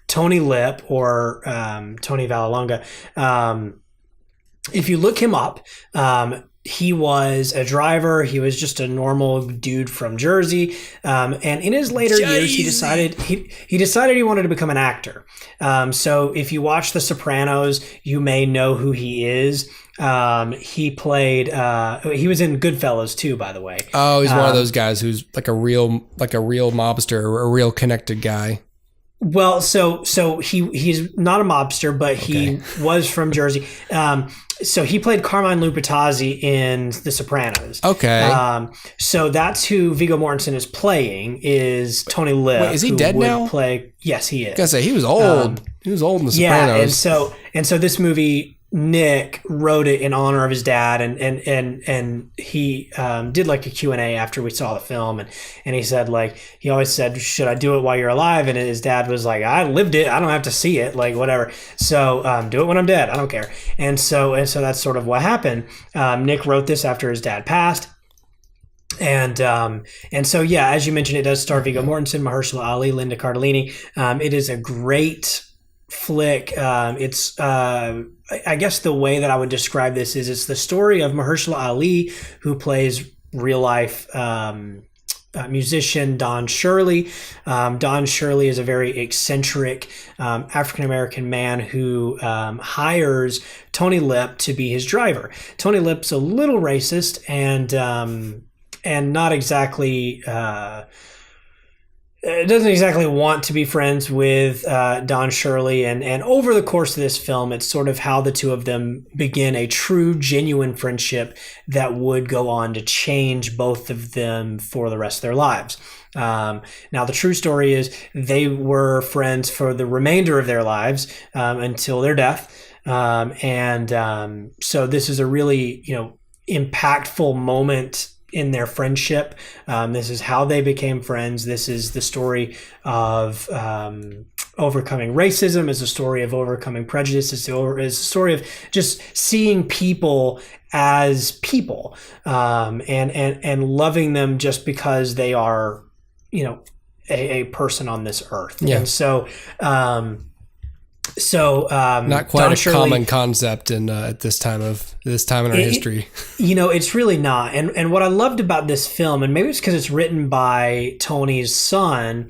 Tony Lip, or Tony Vallelonga. If you look him up, he was a driver. He was just a normal dude from Jersey. And in his later years, he decided he wanted to become an actor. So if you watch The Sopranos, you may know who he is. He played, he was in Goodfellas too, by the way. Oh, he's one of those guys who's like a real mobster, or a real connected guy. Well, so he's not a mobster, but he was from Jersey. So he played Carmine Lupitazzi in The Sopranos. Okay. So that's who Viggo Mortensen is playing, is Tony Lip. Wait, is he dead now? Yes, he is. I gotta say, he was old. He was old in The Sopranos. Yeah, and so this movie, Nick wrote it in honor of his dad, and he did like a Q&A after we saw the film, and he said, like, he always said, should I do it while you're alive? And his dad was like, I lived it, I don't have to see it, like, whatever, so do it when I'm dead, I don't care. And so that's sort of what happened. Nick wrote this after his dad passed. And so, yeah, as you mentioned, it does star Viggo Mortensen, Mahershala Ali, Linda Cardellini. It is a great flick. It's I guess the way that I would describe this is it's the story of Mahershala Ali, who plays real life musician Don Shirley. Don Shirley is a very eccentric African-American man who hires Tony Lip to be his driver. Tony Lip's a little racist and not exactly doesn't exactly want to be friends with Don Shirley, and over the course of this film, it's sort of how the two of them begin a true, genuine friendship that would go on to change both of them for the rest of their lives. Now, the true story is they were friends for the remainder of their lives until their death, so this is a really impactful moment in their friendship. This is how they became friends. This is the story of overcoming racism. It's a story of overcoming prejudice. It's a story of just seeing people as people, and loving them just because they are, a person on this earth. Yeah. And so, not quite a common concept at this time in our history. It's really not. And what I loved about this film, and maybe it's because it's written by Tony's son,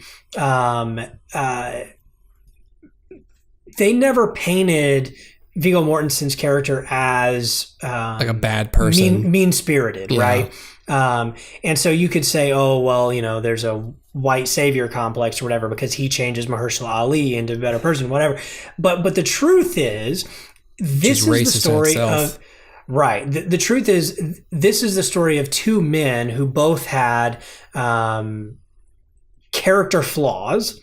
they never painted Viggo Mortensen's character as like a bad person, mean-spirited, right? And so you could say, oh, well, there's a white savior complex or whatever because he changes Mahershala Ali into a better person, whatever. But the truth is, this is the story of... Right. The truth is, this is the story of two men who both had character flaws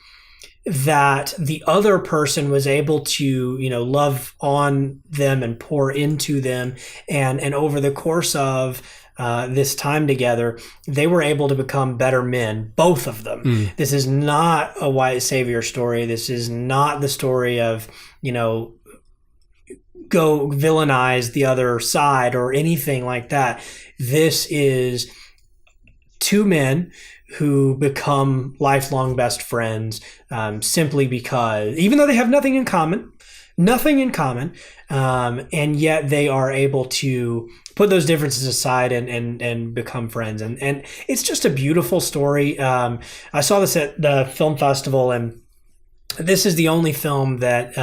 that the other person was able to, love on them and pour into them. And over the course of this time together, they were able to become better men, both of them. This is not a white savior story. This is not the story of, go villainize the other side or anything like that. This is two men who become lifelong best friends, simply because, even though they have nothing in common, and yet they are able to put those differences aside and become friends. And it's just a beautiful story. I saw this at the film festival, and this is the only film that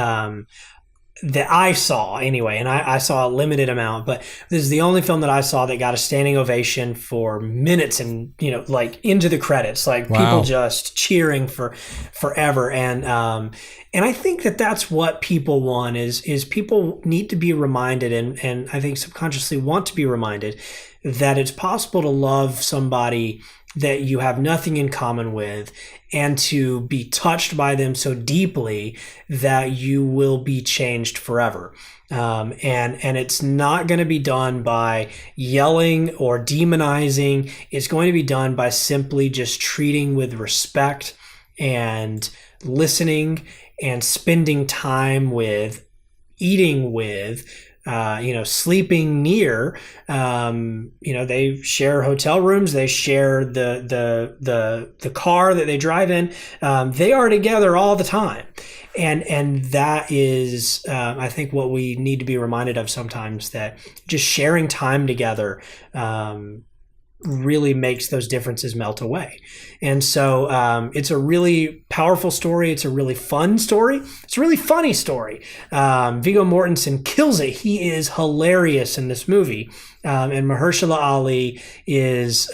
I saw anyway, and I saw a limited amount, but this is the only film that I saw that got a standing ovation for minutes and, like into the credits, like people just cheering for forever. And I think that that's what people want is people need to be reminded, and I think subconsciously want to be reminded that it's possible to love somebody that you have nothing in common with and to be touched by them so deeply that you will be changed forever. And it's not going to be done by yelling or demonizing. It's going to be done by simply just treating with respect and listening and spending time with, eating with, sleeping near. They share hotel rooms. They share the car that they drive in. They are together all the time, and that is, I think, what we need to be reminded of sometimes. That just sharing time together really makes those differences melt away. And so it's a really powerful story. It's a really fun story. It's a really funny story. Viggo Mortensen kills it. He is hilarious in this movie. And Mahershala Ali is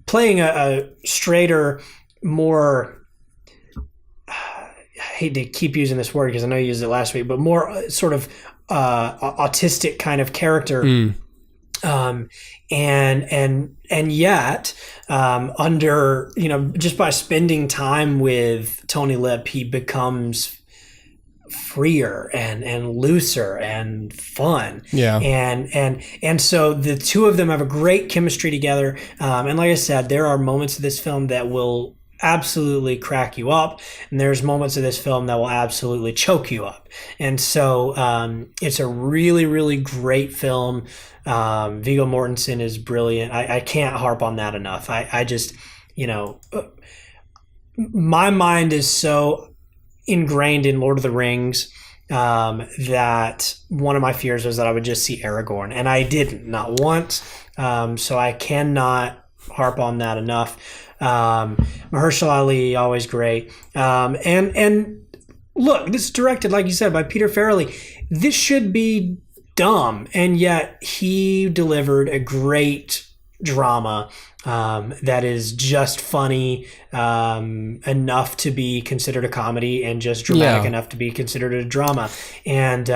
playing a straighter, more... I hate to keep using this word because I know you used it last week, but more sort of autistic kind of character. And yet, under, just by spending time with Tony Lip, he becomes freer and looser and fun. Yeah. And so the two of them have a great chemistry together. And like I said, there are moments of this film that will absolutely crack you up, and there's moments of this film that will absolutely choke you up. And so it's a really, really great film. Viggo Mortensen is brilliant. I can't harp on that enough. I just, my mind is so ingrained in Lord of the Rings that one of my fears was that I would just see Aragorn, and I didn't, not once. So I cannot harp on that enough. Mahershala Ali, always great. And look, this is directed, like you said, by Peter Farrelly. This should be dumb, and yet he delivered a great drama that is just funny enough to be considered a comedy, and just dramatic enough to be considered a drama, and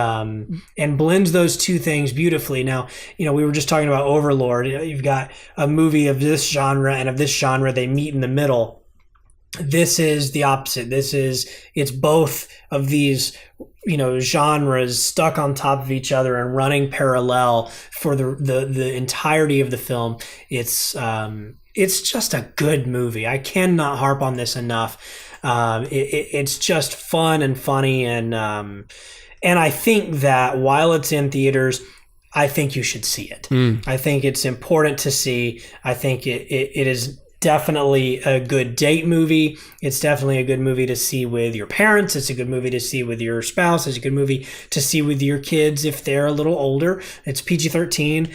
blends those two things beautifully. Now, we were just talking about Overlord. You've got a movie of this genre and of this genre, they meet in the middle. This is the opposite. It's both of these genres stuck on top of each other and running parallel for the entirety of the film. It's it's just a good movie. I cannot harp on this enough. It's just fun and funny, and I think that while it's in theaters, I think you should see it. I think it's important to see. I think it is definitely a good date movie. It's definitely a good movie to see with your parents. It's a good movie to see with your spouse. It's a good movie to see with your kids if they're a little older. It's PG-13.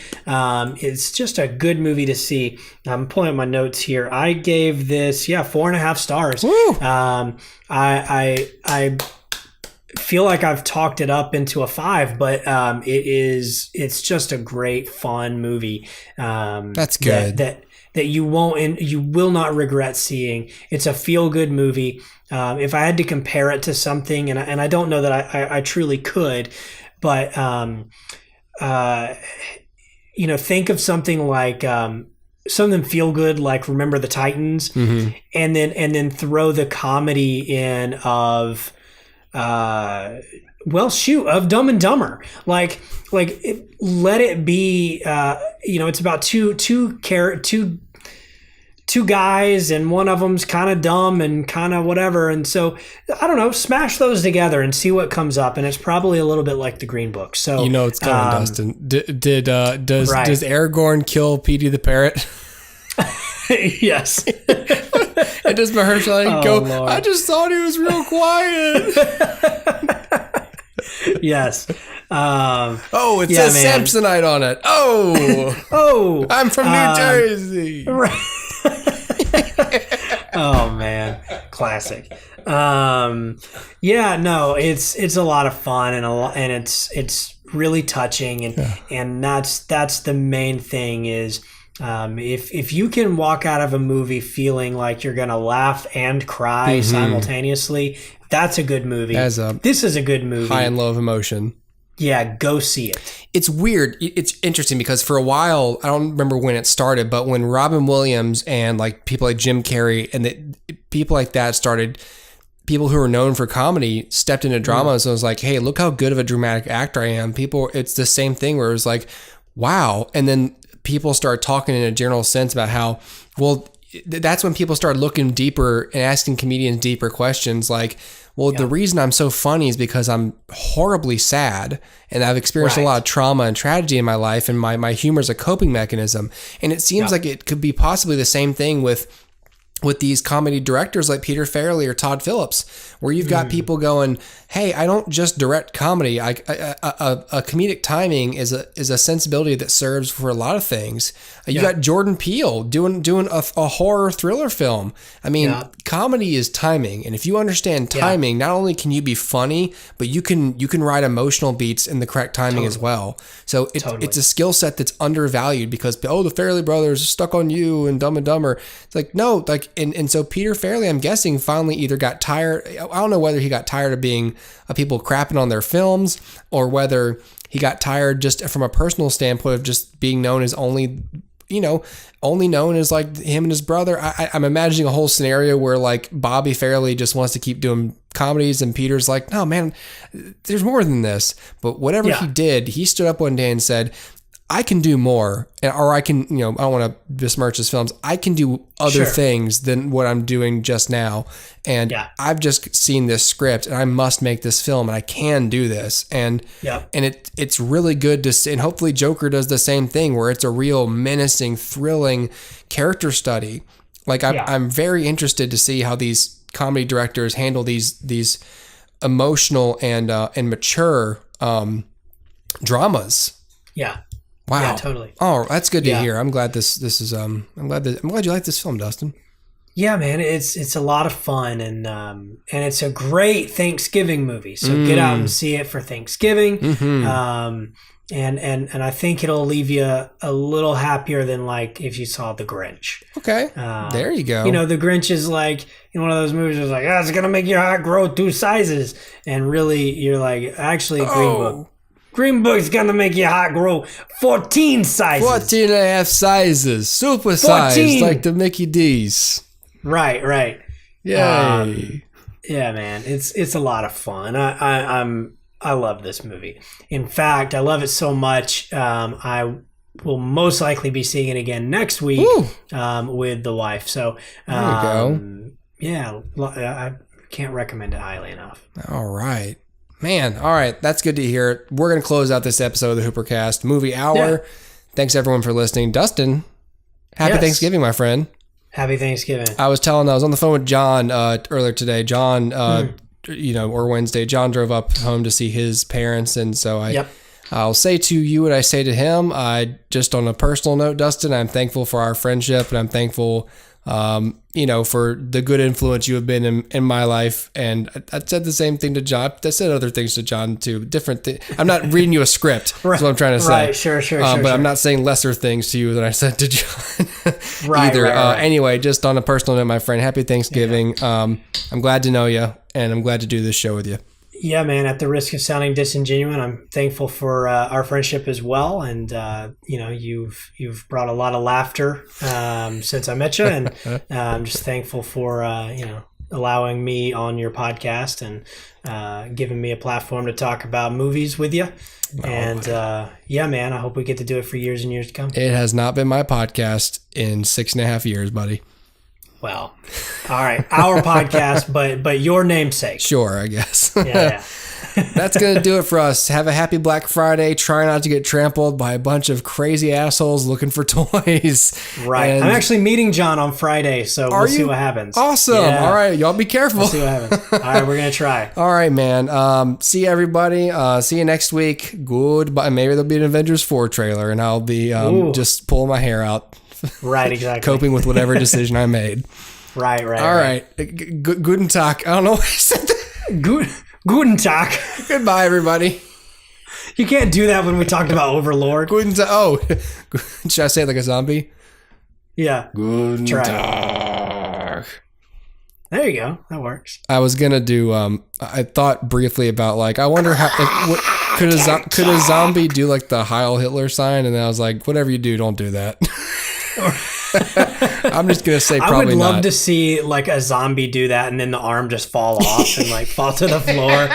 It's just a good movie to see. I'm pulling up my notes here. I gave this 4.5 stars. I feel like I've talked it up into a 5, but it's just a great fun movie. That's good. That you won't and you will not regret seeing. It's a feel-good movie. If I had to compare it to something, and I don't know that I truly could, but think of something like something feel-good, like Remember the Titans, and then throw the comedy in of of Dumb and Dumber. Let it be. It's about two guys, and one of them's kind of dumb and kind of whatever. And so, I don't know, smash those together and see what comes up. And it's probably a little bit like the Green Book. So it's coming, Dustin. Does Aragorn kill Petey the Parrot? Yes. And does Mahershala go, Lord. I just thought he was real quiet. Yes. It says Samsonite on it. Oh, I'm from New Jersey. Right. Oh man, classic. It's a lot of fun and it's really touching and that's the main thing is. If you can walk out of a movie feeling like you're gonna laugh and cry simultaneously, that's a good movie. This is a good movie. High and low of emotion. Yeah, go see it. It's weird. It's interesting because for a while, I don't remember when it started, but when Robin Williams and like people like Jim Carrey and people like that started, people who are known for comedy stepped into drama. So it was like, hey, look how good of a dramatic actor I am. It's the same thing where it was like, wow. And then people start talking in a general sense about how, that's when people start looking deeper and asking comedians deeper questions like, the reason I'm so funny is because I'm horribly sad and I've experienced a lot of trauma and tragedy in my life, and my humor is a coping mechanism. And it seems like it could be possibly the same thing with these comedy directors like Peter Farrelly or Todd Phillips, where you've got people going, hey, I don't just direct comedy. A comedic timing is a sensibility that serves for a lot of things. You got Jordan Peele doing a horror thriller film. I mean, comedy is timing. And if you understand timing, not only can you be funny, but you can ride emotional beats in the correct timing as well. So it's a skill set that's undervalued because, the Farrelly brothers are stuck on you and Dumb and Dumber. It's like, no, and so Peter Farrelly, I'm guessing, finally either got tired. I don't know whether he got tired of being people crapping on their films, or whether he got tired just from a personal standpoint of just being known as only known as like him and his brother. I'm imagining a whole scenario where like Bobby Farrelly just wants to keep doing comedies and Peter's like, no man, there's more than this. But whatever he did, he stood up one day and said, I can do more, or I can, I don't want to besmirch his films. I can do other things than what I'm doing just now. And I've just seen this script and I must make this film and I can do this. And it's really good to see. And hopefully Joker does the same thing where it's a real menacing, thrilling character study. Like I'm very interested to see how these comedy directors handle these emotional and mature dramas. Yeah. Wow. Yeah, totally. Oh, that's good to hear. I'm glad this is I'm glad you like this film, Dustin. Yeah, man, it's a lot of fun and it's a great Thanksgiving movie. So get out and see it for Thanksgiving. And I think it'll leave you a little happier than like if you saw The Grinch. Okay. There you go. The Grinch is like in one of those movies it's like, it's gonna make your heart grow 2 sizes. And really you're like, actually Green Book. Green Book's gonna make your heart grow 14 sizes. 14 and a half sizes. Super size, like the Mickey D's. Right. Yay. Yeah, man. It's a lot of fun. I love this movie. In fact, I love it so much. I we'll most likely be seeing it again next week with the wife. So there you go. Yeah, I can't recommend it highly enough. All right. Man, all right. That's good to hear. We're going to close out this episode of the HooperCast Movie Hour. Yeah. Thanks, everyone, for listening. Dustin, happy Thanksgiving, my friend. Happy Thanksgiving. I was on the phone with John earlier today. John, or Wednesday, John drove up home to see his parents, and so I'll say to you what I say to him. Just on a personal note, Dustin, I'm thankful for our friendship, and I'm thankful for the good influence you have been in my life. And I said the same thing to John. I said other things to John too. Different things. I'm not reading you a script. That's what I'm trying to say. Right. Sure. But I'm not saying lesser things to you than I said to John either. Right. Anyway, just on a personal note, my friend, happy Thanksgiving. Yeah. I'm glad to know you, and I'm glad to do this show with you. Yeah, man, at the risk of sounding disingenuous, I'm thankful for our friendship as well. And, you've brought a lot of laughter since I met you. And I'm just thankful for, allowing me on your podcast and giving me a platform to talk about movies with you. Man, I hope we get to do it for years and years to come. It has not been my podcast in 6.5 years, buddy. Well, all right, our podcast, but your namesake. Sure, I guess. Yeah. That's going to do it for us. Have a happy Black Friday. Try not to get trampled by a bunch of crazy assholes looking for toys. Right. And I'm actually meeting John on Friday, so we'll see what happens. Awesome. Yeah. All right, y'all be careful. We'll see what happens. All right, we're going to try. All right, man. See everybody. See you next week. Goodbye. Maybe there'll be an Avengers 4 trailer, and I'll be just pulling my hair out. Right, exactly. Coping with whatever decision I made. Right. All right. Guten Tag. I don't know why I said that. Guten Tag. Goodbye, everybody. You can't do that when we talked about Overlord. Guten Tag. Oh, should I say it like a zombie? Yeah. Guten Tag. There you go. That works. I was going to do, I thought briefly about I wonder how, could a zombie do the Heil Hitler sign? And then I was like, whatever you do, don't do that. I'm just going to say probably not. I would love to see a zombie do that and then the arm just fall off and fall to the floor.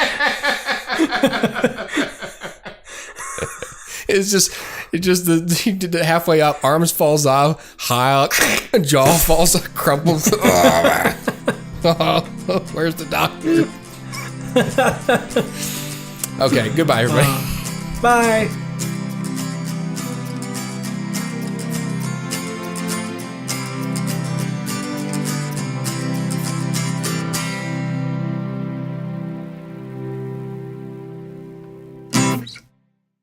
It's just he did it halfway up, arms falls off, Heil, jaw falls, crumples. Where's the doctor? Okay, goodbye, everybody. Bye.